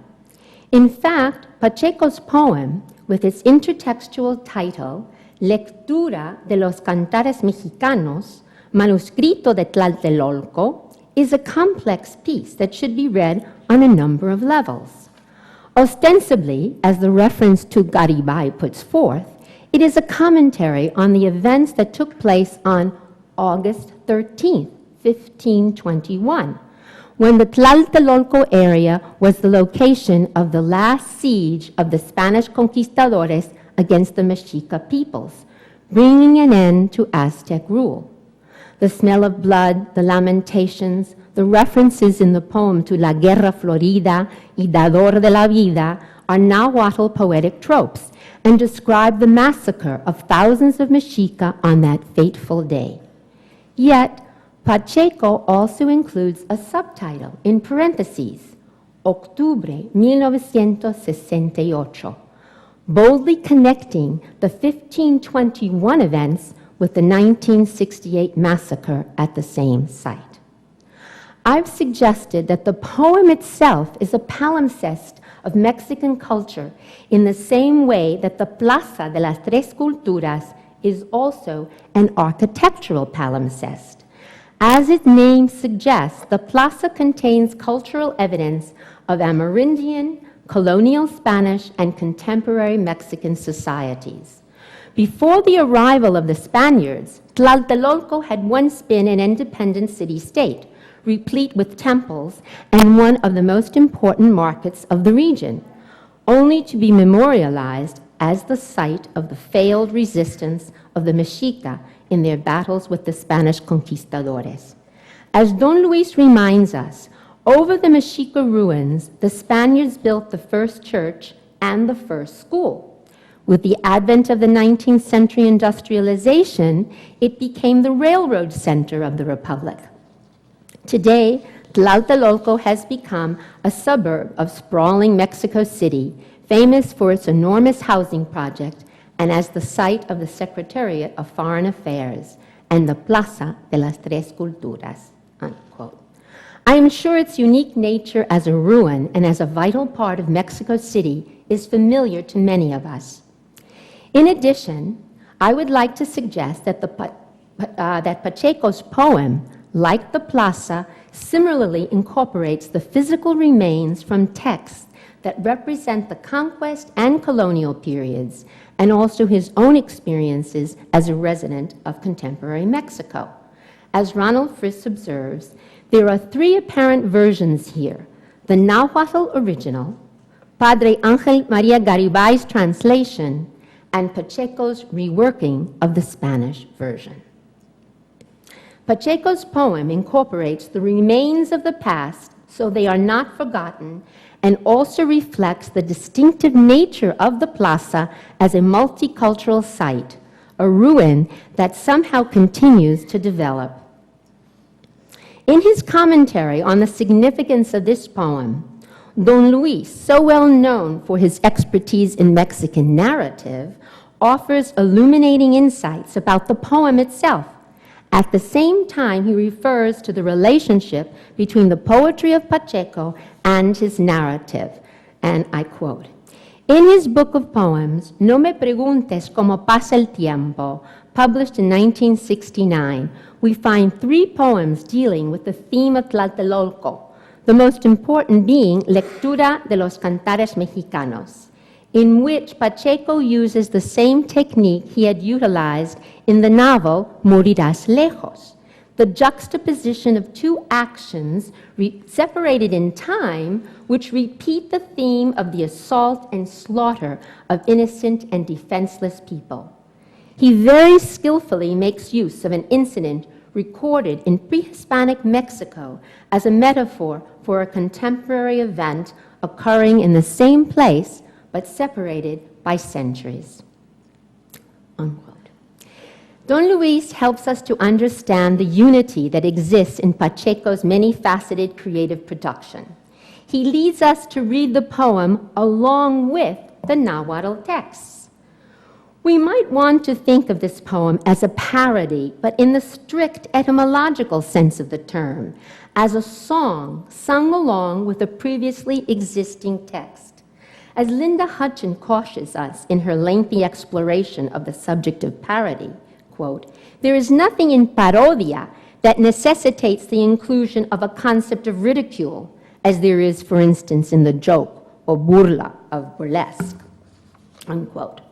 In fact, Pacheco's poem, with its intertextual title, Lectura de los Canteras Mexicanos, Manuscrito de Tlatelolco, is a complex piece that should be read on a number of levels. Ostensibly, as the reference to Garibay puts forth, it is a commentary on the events that took place on August 13, 1521, when the Tlatelolco area was the location of the last siege of the Spanish conquistadores against the Mexica peoples, bringing an end to Aztec rule. The smell of blood, the lamentations, the references in the poem to La Guerra Florida y Dador de la Vida are Nahuatl poetic tropes and describe the massacre of thousands of Mexica on that fateful day. Yet, Pacheco also includes a subtitle in parentheses, Octubre 1968, boldly connecting the 1521 events with the 1968 massacre at the same site. I've suggested that the poem itself is a palimpsest of Mexican culture in the same way that the Plaza de las Tres Culturas is also an architectural palimpsest. As its name suggests, the plaza contains cultural evidence of Amerindian, colonial Spanish, and contemporary Mexican societies. Before the arrival of the Spaniards, Tlatelolco had once been an independent city-state, replete with temples and one of the most important markets of the region, only to be memorialized as the site of the failed resistance of the Mexica in their battles with the Spanish conquistadores. As Don Luis reminds us, over the Mexica ruins, the Spaniards built the first church and the first school. With the advent of the 19th century industrialization, it became the railroad center of the Republic. Today, Tlatelolco has become a suburb of sprawling Mexico City, famous for its enormous housing project and as the site of the Secretariat of Foreign Affairs and the Plaza de las Tres Culturas, unquote. I am sure its unique nature as a ruin and as a vital part of Mexico City is familiar to many of us. In addition, I would like to suggest that, that Pacheco's poem, like the plaza, similarly incorporates the physical remains from texts that represent the conquest and colonial periods, and also his own experiences as a resident of contemporary Mexico. As Ronald Friss observes, there are three apparent versions here: the Nahuatl original, Padre Ángel María Garibay's translation, and Pacheco's reworking of the Spanish version. Pacheco's poem incorporates the remains of the past so they are not forgotten, and also reflects the distinctive nature of the plaza as a multicultural site, a ruin that somehow continues to develop. In his commentary on the significance of this poem, Don Luis, so well known for his expertise in Mexican narrative, offers illuminating insights about the poem itself. At the same time, he refers to the relationship between the poetry of Pacheco and his narrative, and I quote, "In his book of poems, No me preguntes cómo pasa el tiempo, published in 1969, we find three poems dealing with the theme of Tlatelolco, the most important being Lectura de los Canteras Mexicanos, in which Pacheco uses the same technique he had utilized in the novel Morirás Lejos, the juxtaposition of two actions separated in time, which repeat the theme of the assault and slaughter of innocent and defenseless people. He very skillfully makes use of an incident recorded in pre-Hispanic Mexico as a metaphor for a contemporary event occurring in the same place but separated by centuries." Unquote. Don Luis helps us to understand the unity that exists in Pacheco's many-faceted creative production. He leads us to read the poem along with the Nahuatl texts. We might want to think of this poem as a parody, but in the strict etymological sense of the term, as a song sung along with a previously existing text. As Linda Hutchin cautions us in her lengthy exploration of the subject of parody, quote, "There is nothing in parodia that necessitates the inclusion of a concept of ridicule, as there is, for instance, in the joke or burla of burlesque," unquote.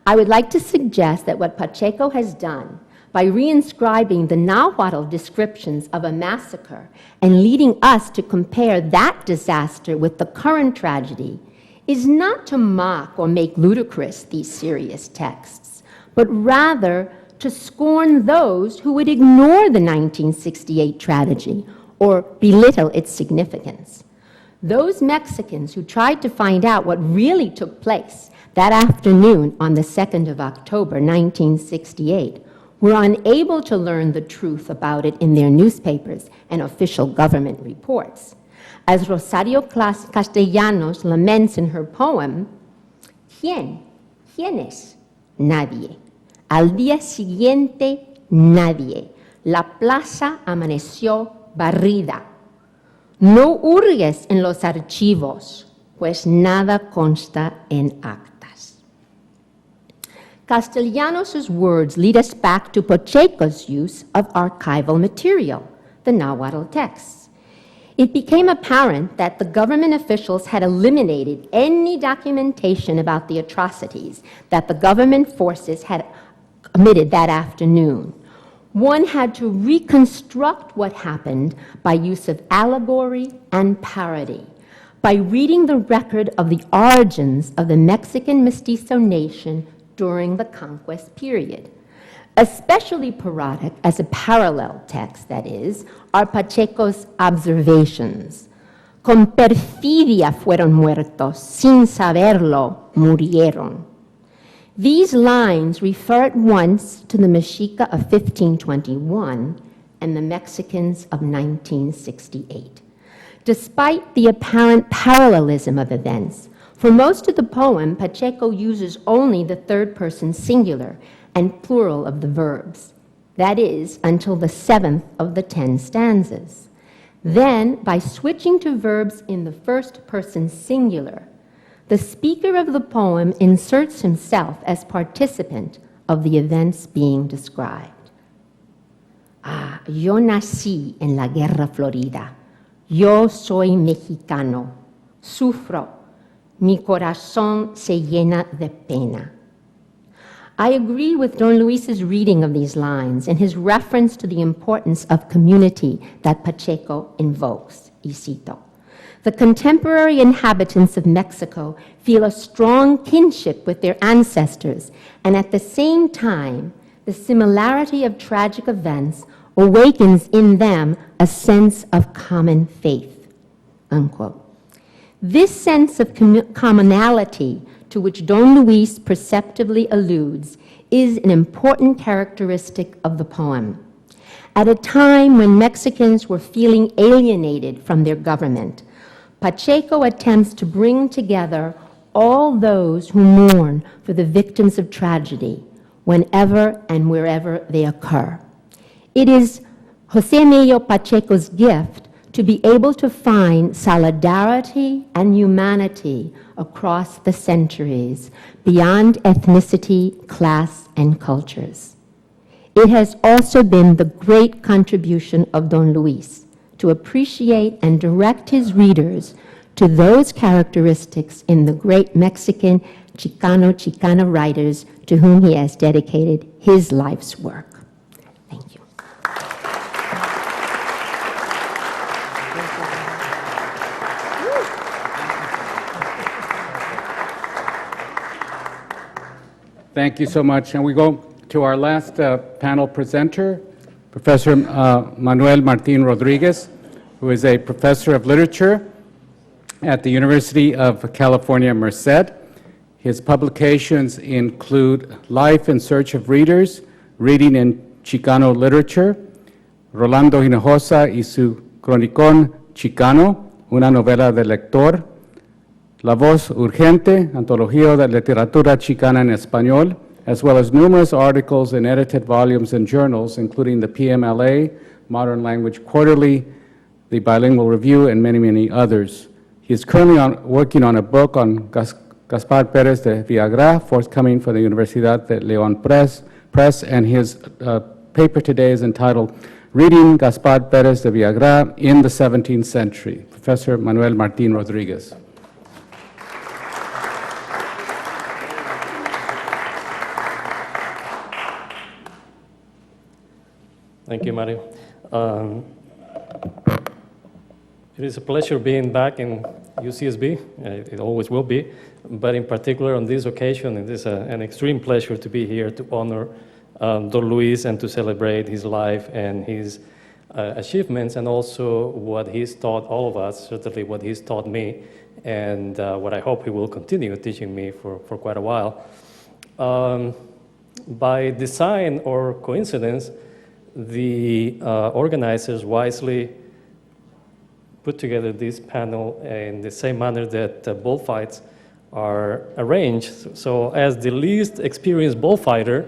I would like to suggest that what Pacheco has done by reinscribing the Nahuatl descriptions of a massacre and leading us to compare that disaster with the current tragedy is not to mock or make ludicrous these serious texts, but rather to scorn those who would ignore the 1968 tragedy or belittle its significance. Those Mexicans who tried to find out what really took place that afternoon on the 2nd of October, 1968, were unable to learn the truth about it in their newspapers and official government reports. As Rosario Castellanos laments in her poem, ¿Quién es? Nadie. Al día siguiente, nadie. La plaza amaneció barrida. No hurgues en los archivos, pues nada consta en actas. Castellanos' words lead us back to Pacheco's use of archival material, the Nahuatl texts. It became apparent that the government officials had eliminated any documentation about the atrocities that the government forces had committed that afternoon. One had to reconstruct what happened by use of allegory and parody, by reading the record of the origins of the Mexican mestizo nation during the conquest period. Especially parodic, as a parallel text, that is, are Pacheco's observations. Con perfidia fueron muertos, sin saberlo murieron. These lines refer at once to the Mexica of 1521 and the Mexicans of 1968. Despite the apparent parallelism of events, for most of the poem, Pacheco uses only the third-person singular and plural of the verbs. That is, until the 7th of the 10 stanzas. Then, by switching to verbs in the first-person singular, the speaker of the poem inserts himself as participant of the events being described. Ah, yo nací en la Guerra Florida. Yo soy mexicano. Sufro. Mi corazón se llena de pena. I agree with Don Luis's reading of these lines and his reference to the importance of community that Pacheco invokes, y cito. The contemporary inhabitants of Mexico feel a strong kinship with their ancestors, and at the same time, the similarity of tragic events awakens in them a sense of common faith, unquote. This sense of commonality to which Don Luis perceptively alludes is an important characteristic of the poem. At a time when Mexicans were feeling alienated from their government, Pacheco attempts to bring together all those who mourn for the victims of tragedy whenever and wherever they occur. It is José Emilio Pacheco's gift to be able to find solidarity and humanity across the centuries, beyond ethnicity, class, and cultures. It has also been the great contribution of Don Luis to appreciate and direct his readers to those characteristics in the great Mexican Chicano writers to whom he has dedicated his life's work. Thank you. Thank you so much. And we go to our last panel presenter, Professor Manuel Martin Rodriguez, who is a professor of literature at the University of California, Merced. His publications include Life in Search of Readers, Reading in Chicano Literature, Rolando Hinojosa y su Cronicón Chicano, una novela del lector, La Voz Urgente, Antología de Literatura Chicana en Español, as well as numerous articles and edited volumes in journals, including the PMLA, Modern Language Quarterly, the Bilingual Review, and many, many others. He is currently working on a book on Gaspar Pérez de Villagrá, forthcoming for the Universidad de León Press, and his paper today is entitled Reading Gaspar Pérez de Villagrá in the 17th Century. Professor Manuel Martín Rodriguez. Thank you, Mario. It is a pleasure being back in UCSB. It always will be, but in particular on this occasion, it is an extreme pleasure to be here to honor Don Luis and to celebrate his life and his achievements, and also what he's taught all of us, certainly what he's taught me, and what I hope he will continue teaching me for quite a while. By design or coincidence, the organizers wisely put together this panel in the same manner that bullfights are arranged. So as the least experienced bullfighter,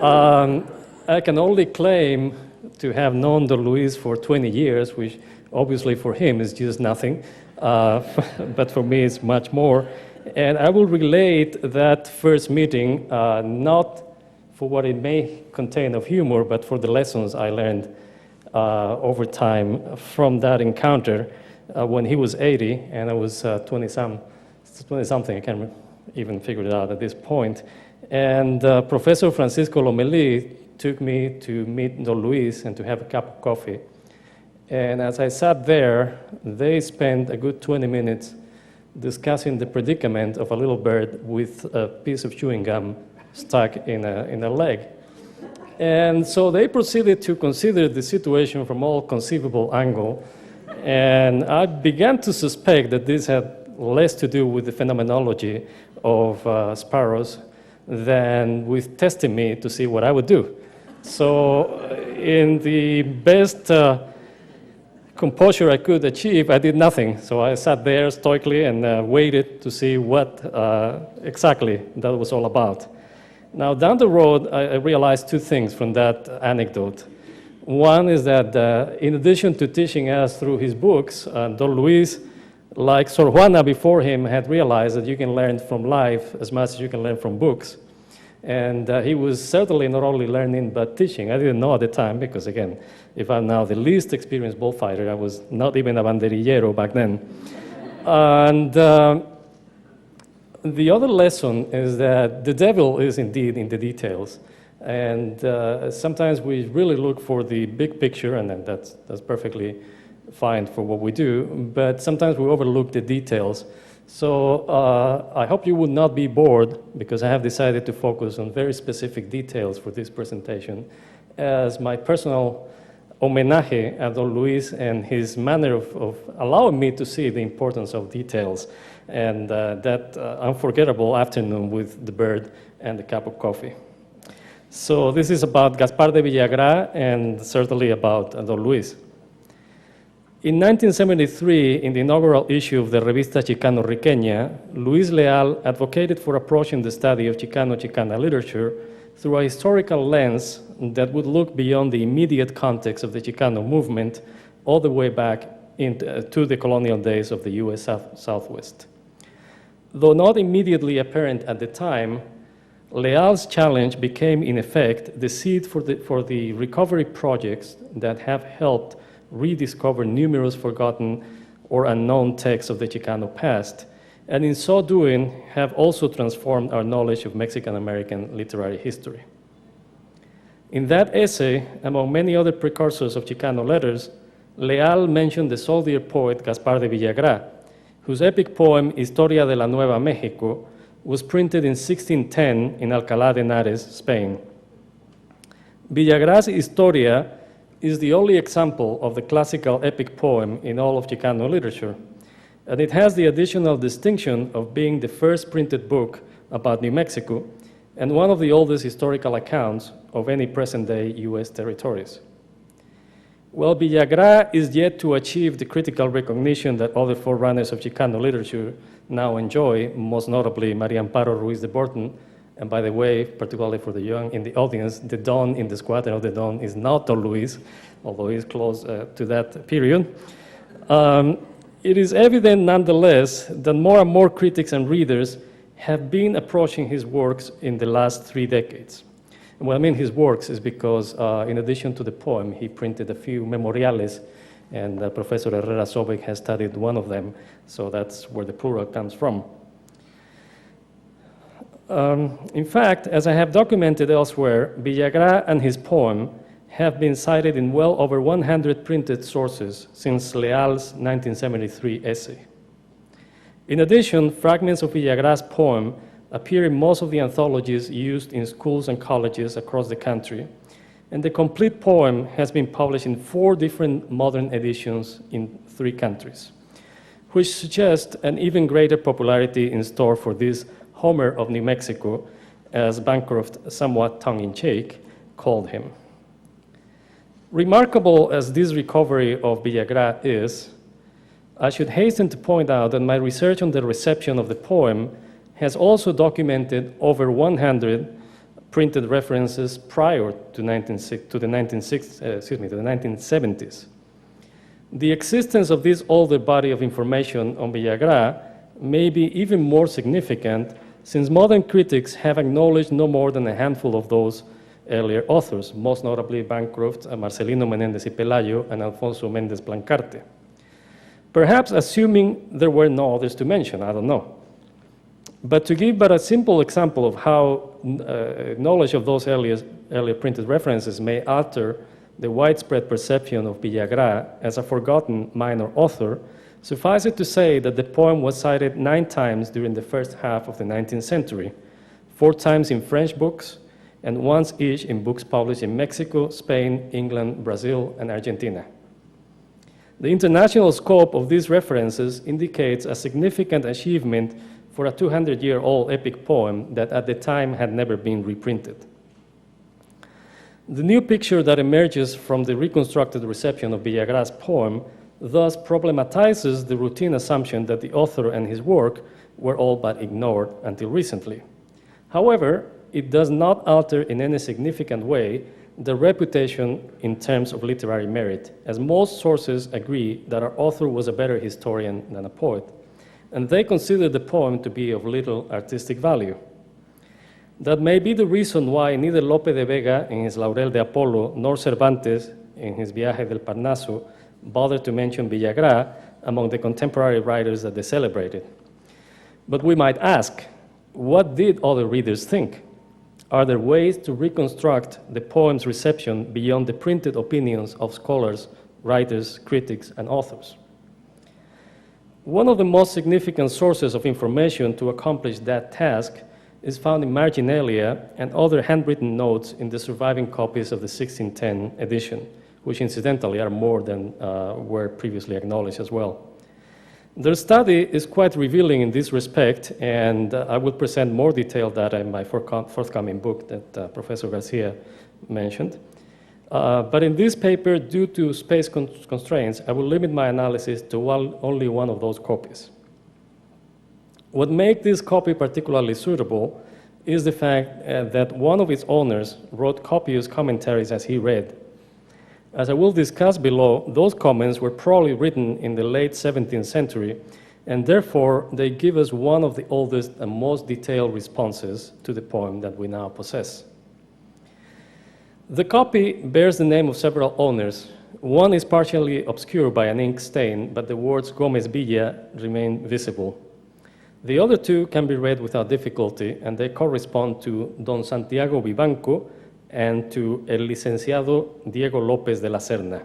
I can only claim to have known Don Luis for 20 years, which obviously for him is just nothing, but for me it's much more. And I will relate that first meeting not for what it may contain of humor, but for the lessons I learned over time from that encounter when he was 80 and I was 20-something, I can't even figure it out at this point. And Professor Francisco Lomelí took me to meet Don Luis and to have a cup of coffee. And as I sat there, they spent a good 20 minutes discussing the predicament of a little bird with a piece of chewing gum stuck in a leg. And so they proceeded to consider the situation from all conceivable angles. And I began to suspect that this had less to do with the phenomenology of sparrows than with testing me to see what I would do. So in the best composure I could achieve, I did nothing. So I sat there stoically and waited to see what exactly that was all about. Now, down the road, I realized two things from that anecdote. One is that in addition to teaching us through his books, Don Luis, like Sor Juana before him, had realized that you can learn from life as much as you can learn from books. And he was certainly not only learning, but teaching. I didn't know at the time, because again, if I'm now the least experienced bullfighter, I was not even a banderillero back then. And the other lesson is that the devil is indeed in the details. And sometimes we really look for the big picture, and then that's perfectly fine for what we do, but sometimes we overlook the details. So I hope you would not be bored, because I have decided to focus on very specific details for this presentation as my personal homenaje a Don Luis and his manner of allowing me to see the importance of details and that unforgettable afternoon with the bird and the cup of coffee. So this is about Gaspar de Villagrá and certainly about Don Luis. In 1973, in the inaugural issue of the Revista Chicano-Riqueña, Luis Leal advocated for approaching the study of Chicano-Chicana literature through a historical lens that would look beyond the immediate context of the Chicano movement all the way back to the colonial days of the U.S. Southwest. Though not immediately apparent at the time, Leal's challenge became, in effect, the seed for the recovery projects that have helped rediscover numerous forgotten or unknown texts of the Chicano past, and in so doing have also transformed our knowledge of Mexican-American literary history. In that essay, among many other precursors of Chicano letters, Leal mentioned the soldier poet Gaspar de Villagrá, whose epic poem Historia de la Nueva México was printed in 1610 in Alcalá de Henares, Spain. Villagrá's Historia is the only example of the classical epic poem in all of Chicano literature, and it has the additional distinction of being the first printed book about New Mexico and one of the oldest historical accounts of any present-day U.S. territories. While Villagrá is yet to achieve the critical recognition that other forerunners of Chicano literature now enjoy, most notably María Amparo Ruiz de Borton And by the way, particularly for the young in the audience, the Don in the Squadron of the Don is not Don Luis, although he's close to that period. It is evident, nonetheless, that more and more critics and readers have been approaching his works in the last 3 decades. And what I mean his works is because, in addition to the poem, he printed a few memoriales, and Professor Herrera Sobek has studied one of them, so that's where the plural comes from. In fact, as I have documented elsewhere, Villagrán and his poem have been cited in well over 100 printed sources since Leal's 1973 essay. In addition, fragments of Villagrán's poem appear in most of the anthologies used in schools and colleges across the country, and the complete poem has been published in 4 different modern editions in 3 countries, which suggests an even greater popularity in store for this Homer of New Mexico, as Bancroft, somewhat tongue-in-cheek, called him. Remarkable as this recovery of Villagrán is, I should hasten to point out that my research on the reception of the poem has also documented over 100 printed references prior to the 1970s. The existence of this older body of information on Villagrán may be even more significant since modern critics have acknowledged no more than a handful of those earlier authors, most notably Bancroft, Marcelino Menéndez y Pelayo, and Alfonso Méndez Blancarte. Perhaps assuming there were no others to mention, I don't know. But to give but a simple example of how knowledge of those earlier printed references may alter the widespread perception of Villagrán as a forgotten minor author, suffice it to say that the poem was cited 9 times during the first half of the 19th century, 4 times in French books, and once each in books published in Mexico, Spain, England, Brazil, and Argentina. The international scope of these references indicates a significant achievement for a 200-year-old epic poem that at the time had never been reprinted. The new picture that emerges from the reconstructed reception of Villagrán's poem thus problematizes the routine assumption that the author and his work were all but ignored until recently. However, it does not alter in any significant way the reputation in terms of literary merit, as most sources agree that our author was a better historian than a poet, and they consider the poem to be of little artistic value. That may be the reason why neither Lope de Vega in his Laurel de Apolo nor Cervantes in his Viaje del Parnaso bothered to mention Villagrán among the contemporary writers that they celebrated. But we might ask, what did other readers think? Are there ways to reconstruct the poem's reception beyond the printed opinions of scholars, writers, critics, and authors? One of the most significant sources of information to accomplish that task is found in marginalia and other handwritten notes in the surviving copies of the 1610 edition, which incidentally are more than were previously acknowledged as well. Their study is quite revealing in this respect, and I will present more detailed data in my forthcoming book that Professor Garcia mentioned. But in this paper, due to space constraints, I will limit my analysis to only one of those copies. What makes this copy particularly suitable is the fact that one of its owners wrote copious commentaries as he read. As I will discuss below, those comments were probably written in the late 17th century, and therefore they give us one of the oldest and most detailed responses to the poem that we now possess. The copy bears the name of several owners. One is partially obscured by an ink stain, but the words Gómez Villa remain visible. The other 2 can be read without difficulty, and they correspond to Don Santiago Vivanco and to El Licenciado Diego López de la Serna,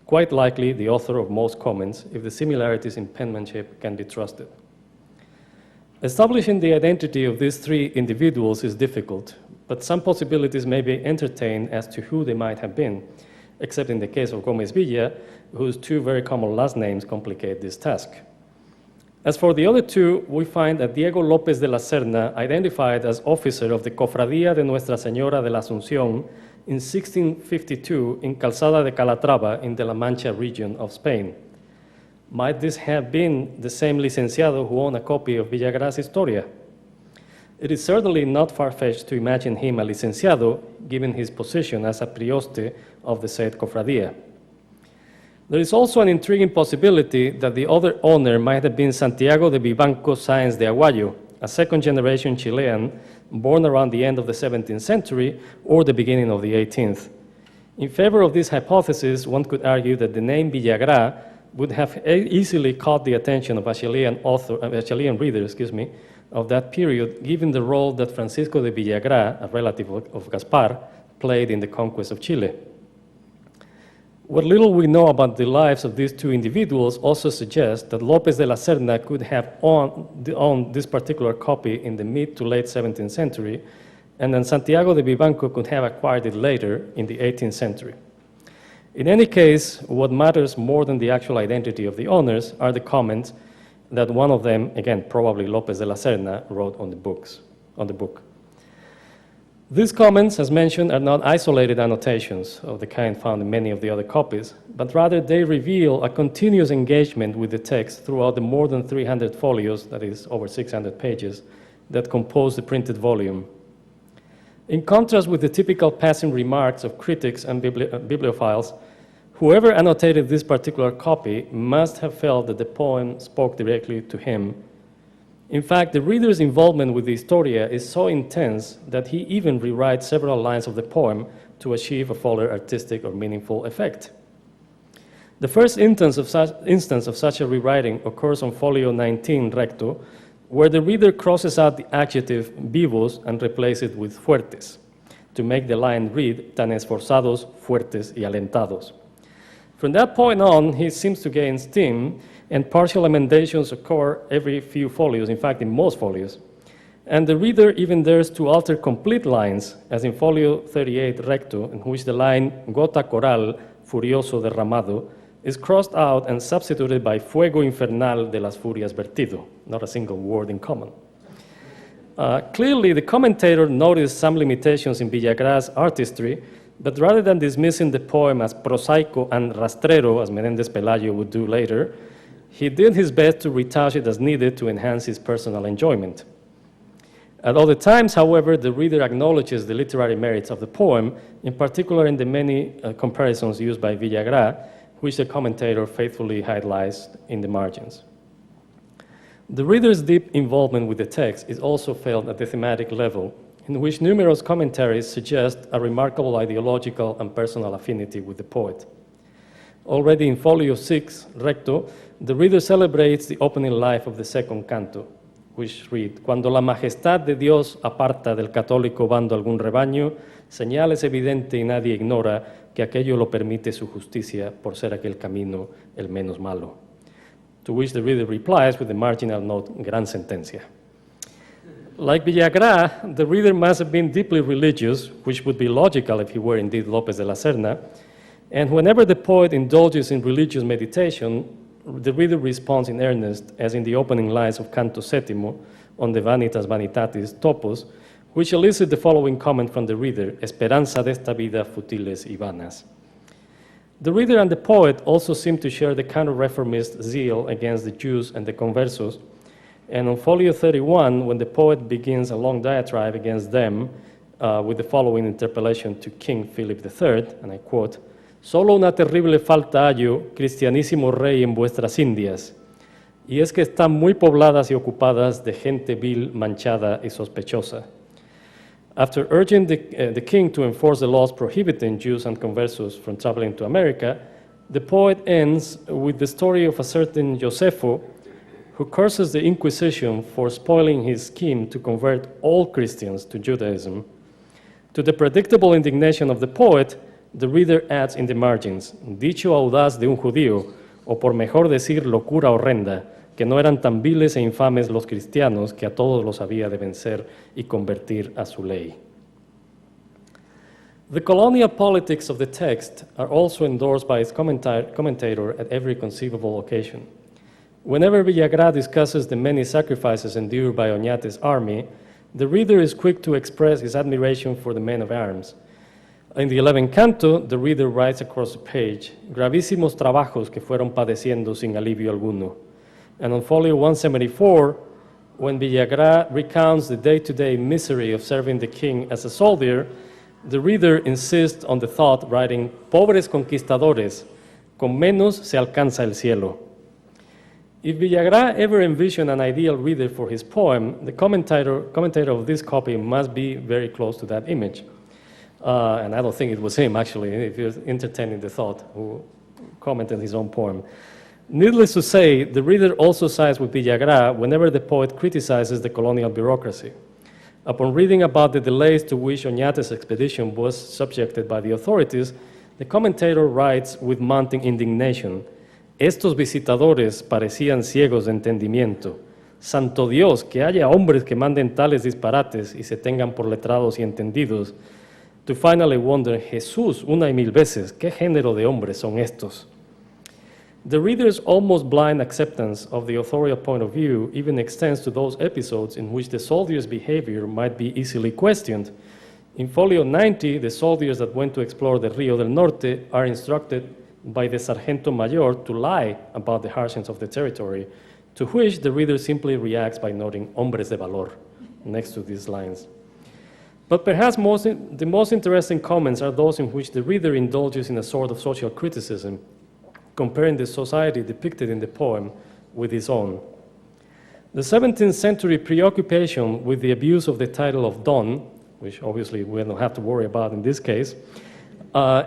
quite likely the author of most comments, if the similarities in penmanship can be trusted. Establishing the identity of these 3 individuals is difficult, but some possibilities may be entertained as to who they might have been, except in the case of Gómez Villa, whose 2 very common last names complicate this task. As for the other 2, we find that Diego López de la Serna, identified as officer of the Cofradía de Nuestra Señora de la Asunción in 1652 in Calzada de Calatrava in the La Mancha region of Spain. Might this have been the same licenciado who owned a copy of Villagrán's Historia? it is certainly not far-fetched to imagine him a licenciado, given his position as a prioste of the said cofradia. There is also an intriguing possibility that the other owner might have been Santiago de Vivanco Sáenz de Aguayo, a second-generation Chilean born around the end of the 17th century or the beginning of the 18th. In favor of this hypothesis, one could argue that the name Villagrá would have easily caught the attention of a Chilean reader, of that period, given the role that Francisco de Villagrá, a relative of Gaspar, played in the conquest of Chile. What little we know about the lives of these two individuals also suggests that López de la Serna could have owned this particular copy in the mid to late 17th century, and then Santiago de Vivanco could have acquired it later in the 18th century. In any case, what matters more than the actual identity of the owners are the comments that one of them, again, probably López de la Serna, wrote on the book. These comments, as mentioned, are not isolated annotations of the kind found in many of the other copies, but rather they reveal a continuous engagement with the text throughout the more than 300 folios, that is, over 600 pages, that compose the printed volume. In contrast with the typical passing remarks of critics and bibliophiles, whoever annotated this particular copy must have felt that the poem spoke directly to him. In fact, the reader's involvement with the Historia is so intense that he even rewrites several lines of the poem to achieve a fuller artistic or meaningful effect. The first instance of such a rewriting occurs on folio 19 recto, where the reader crosses out the adjective vivos and replaces it with fuertes, to make the line read tan esforzados, fuertes y alentados. From that point on, he seems to gain steam, and partial emendations occur every few folios, in fact, in most folios. And the reader even dares to alter complete lines, as in folio 38 recto, in which the line gota coral, furioso derramado, is crossed out and substituted by fuego infernal de las furias vertido, not a single word in common. Clearly, the commentator noticed some limitations in Villagrá's artistry, but rather than dismissing the poem as prosaico and rastrero, as Menéndez Pelayo would do later, he did his best to retouch it as needed to enhance his personal enjoyment. At other times, however, the reader acknowledges the literary merits of the poem, in particular in the many comparisons used by Villagrá, which the commentator faithfully highlights in the margins. The reader's deep involvement with the text is also felt at the thematic level, in which numerous commentaries suggest a remarkable ideological and personal affinity with the poet. Already in folio 6, recto, the reader celebrates the opening life of the second canto, which reads, Cuando la majestad de Dios aparta del católico bando algún rebaño, señal es evidente y nadie ignora que aquello lo permite su justicia por ser aquel camino el menos malo. To which the reader replies with the marginal note, gran sentencia. Like Villagrá, the reader must have been deeply religious, which would be logical if he were indeed López de la Serna, and whenever the poet indulges in religious meditation, the reader responds in earnest, as in the opening lines of Canto Sétimo on the Vanitas Vanitatis Topos, which elicit the following comment from the reader, Esperanza de esta vida futiles y vanas. The reader and the poet also seem to share the counter-reformist zeal against the Jews and the conversos, and on folio 31, when the poet begins a long diatribe against them with the following interpellation to King Philip III, and I quote, Solo una terrible falta hallo, cristianísimo rey en vuestras Indias, y es que están muy pobladas y ocupadas de gente vil, manchada y sospechosa. After urging the king to enforce the laws prohibiting Jews and conversos from traveling to America, the poet ends with the story of a certain Josefo who curses the Inquisition for spoiling his scheme to convert all Christians to Judaism. To the predictable indignation of the poet, the reader adds in the margins, dicho audaz de un judío, o por mejor decir locura horrenda, que no eran tan viles e infames los cristianos que a todos los había de vencer y convertir a su ley. The colonial politics of the text are also endorsed by its commentator at every conceivable occasion. Whenever Villagrá discusses the many sacrifices endured by Oñate's army, the reader is quick to express his admiration for the men of arms. In the 11th canto, the reader writes across the page, gravísimos trabajos que fueron padeciendo sin alivio alguno. And on folio 174, when Villagrán recounts the day-to-day misery of serving the king as a soldier, the reader insists on the thought, writing, "Pobres conquistadores, con menos se alcanza el cielo." If Villagrán ever envisioned an ideal reader for his poem, the commentator of this copy must be very close to that image. And I don't think it was him, actually, if you're entertaining the thought, who commented his own poem. Needless to say, the reader also sides with Villagrán whenever the poet criticizes the colonial bureaucracy. Upon reading about the delays to which Oñate's expedition was subjected by the authorities, the commentator writes with mounting indignation, "Estos visitadores parecían ciegos de entendimiento. Santo Dios, que haya hombres que manden tales disparates y se tengan por letrados y entendidos. To finally wonder, Jesús, una y mil veces, ¿qué género de hombres son estos?" The reader's almost blind acceptance of the authorial point of view even extends to those episodes in which the soldier's behavior might be easily questioned. In folio 90, the soldiers that went to explore the Rio del Norte are instructed by the Sargento Mayor to lie about the harshness of the territory, to which the reader simply reacts by noting hombres de valor next to these lines. But perhaps the most interesting comments are those in which the reader indulges in a sort of social criticism, comparing the society depicted in the poem with his own. The 17th century preoccupation with the abuse of the title of Don, which obviously we don't have to worry about in this case,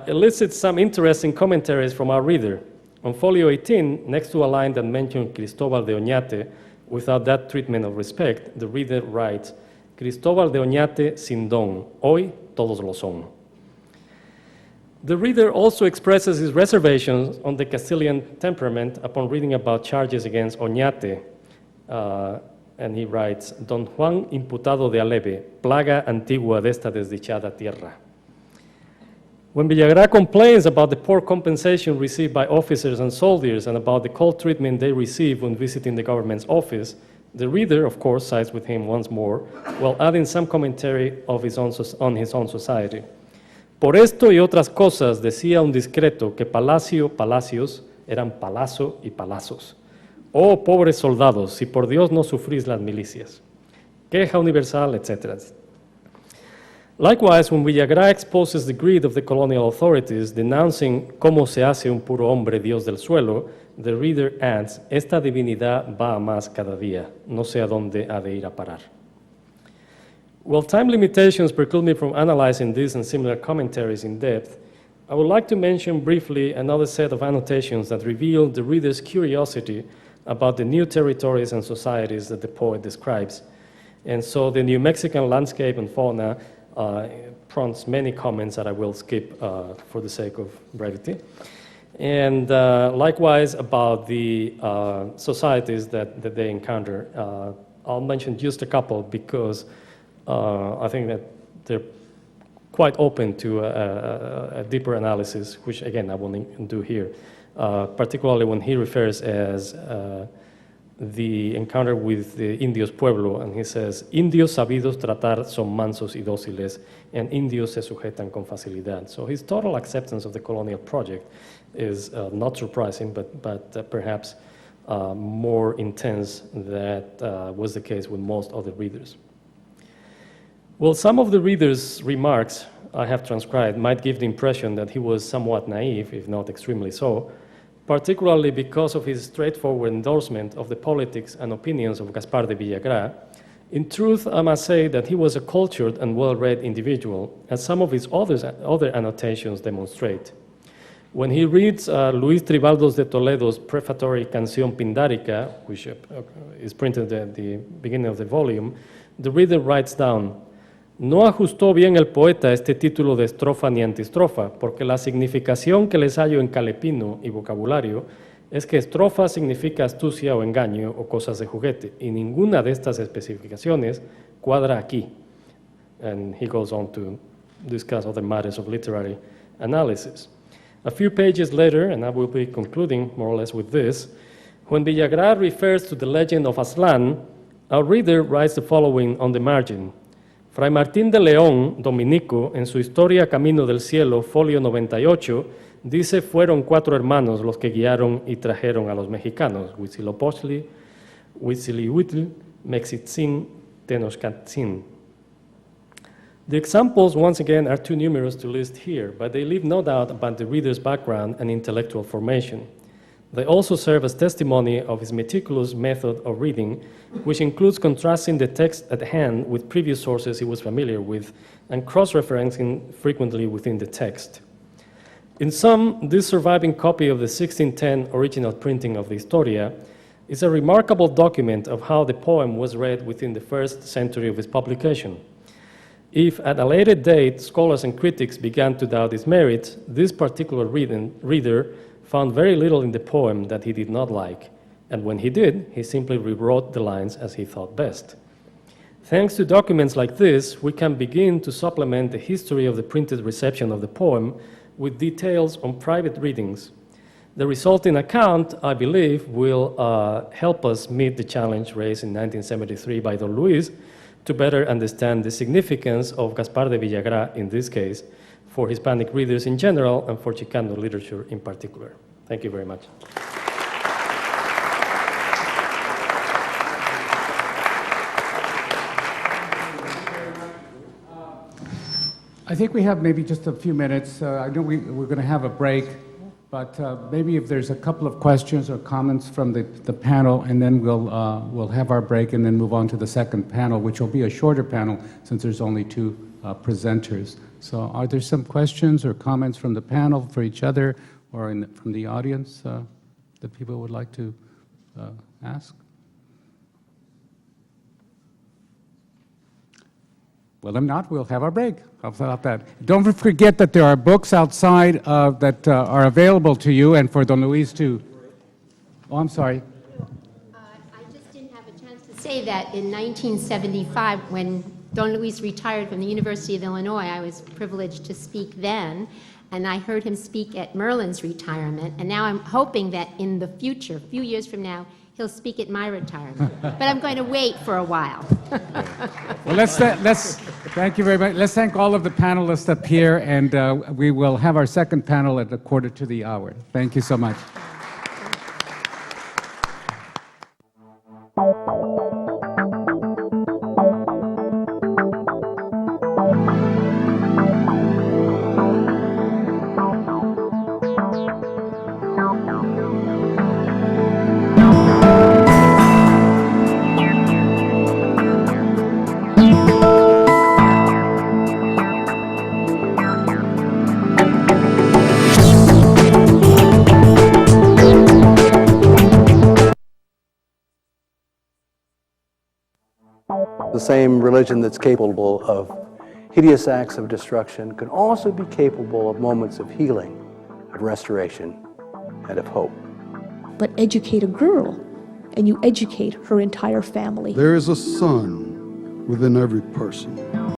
elicits some interesting commentaries from our reader. On folio 18, next to a line that mentioned Cristóbal de Oñate, without that treatment of respect, the reader writes, "Cristóbal de Oñate sin don, hoy todos lo son." The reader also expresses his reservations on the Castilian temperament upon reading about charges against Oñate, and he writes, "Don Juan imputado de aleve, plaga antigua de esta desdichada tierra." When Villagrán complains about the poor compensation received by officers and soldiers and about the cold treatment they receive when visiting the government's office, the reader, of course, sides with him once more, while adding some commentary of on his own society. Por esto y otras cosas decía un discreto que palacios eran palazo y palazos. Oh, pobres soldados, si por Dios no sufrís las milicias. Queja universal, etc. Likewise, when Villagrán exposes the greed of the colonial authorities, denouncing cómo se hace un puro hombre Dios del suelo, the reader adds, esta divinidad va a más cada día, no sé a dónde ha de ir a parar. While time limitations preclude me from analyzing these and similar commentaries in depth, I would like to mention briefly another set of annotations that reveal the reader's curiosity about the new territories and societies that the poet describes. And so the New Mexican landscape and fauna prompts many comments that I will skip for the sake of brevity. And likewise about the societies that they encounter. I'll mention just a couple because I think that they're quite open to a deeper analysis, which again I won't do here, particularly when he refers as the encounter with the Indios Pueblo, and he says, Indios sabidos tratar son mansos y dóciles, and Indios se sujetan con facilidad. So his total acceptance of the colonial project is not surprising, but perhaps more intense than was the case with most other readers. Well, some of the reader's remarks I have transcribed might give the impression that he was somewhat naive, if not extremely so, particularly because of his straightforward endorsement of the politics and opinions of Gaspar de Villagrán. In truth, I must say that he was a cultured and well-read individual, as some of his other annotations demonstrate. When he reads Luis Tribaldos de Toledo's prefatory Canción Pindárica, which is printed at the beginning of the volume, the reader writes down, no ajustó bien el poeta este título de estrofa ni antistrofa, porque la significación que les hallo en calepino y vocabulario es que estrofa significa astucia o engaño o cosas de juguete, y ninguna de estas especificaciones cuadra aquí. And he goes on to discuss other matters of literary analysis. A few pages later, and I will be concluding more or less with this, when Villagrán refers to the legend of Aztlán, our reader writes the following on the margin. Fray Martín de León, dominico, en su Historia Camino del Cielo, folio 98, dice, fueron 4 hermanos los que guiaron y trajeron a los mexicanos, Huitzilopochtli, Huitzilihuitl, Mexitzin Tenochcatzin. The examples, once again, are too numerous to list here, but they leave no doubt about the reader's background and intellectual formation. They also serve as testimony of his meticulous method of reading, which includes contrasting the text at hand with previous sources he was familiar with and cross-referencing frequently within the text. In sum, this surviving copy of the 1610 original printing of the Historia is a remarkable document of how the poem was read within the first century of its publication. If at a later date scholars and critics began to doubt its merits, this particular reader found very little in the poem that he did not like, and when he did, he simply rewrote the lines as he thought best. Thanks to documents like this, we can begin to supplement the history of the printed reception of the poem with details on private readings. The resulting account, I believe, will help us meet the challenge raised in 1973 by Don Luis to better understand the significance of Gaspar de Villagrán in this case, for Hispanic readers in general and for Chicano literature in particular. Thank you very much. I think we have maybe just a few minutes. I know we're going to have a break, but maybe if there's a couple of questions or comments from the panel, and then we'll have our break and then move on to the second panel, which will be a shorter panel since there's only two presenters. So are there some questions or comments from the panel for each other or from the audience that people would like to ask? Well, if not, we'll have our break. How about that? Don't forget that there are books outside that are available to you and for Don Luis to... Oh, I'm sorry. I just didn't have a chance to say that in 1975, when Don Luis retired from the University of Illinois, I was privileged to speak then, and I heard him speak at Merlin's retirement, and now I'm hoping that in the future, a few years from now, he'll speak at my retirement. But I'm going to wait for a while. Well, let's thank you very much. Let's thank all of the panelists up here, and we will have our second panel at 1:45. Thank you so much. The same religion that's capable of hideous acts of destruction can also be capable of moments of healing, of restoration, and of hope. But educate a girl, and you educate her entire family. There is a sun within every person.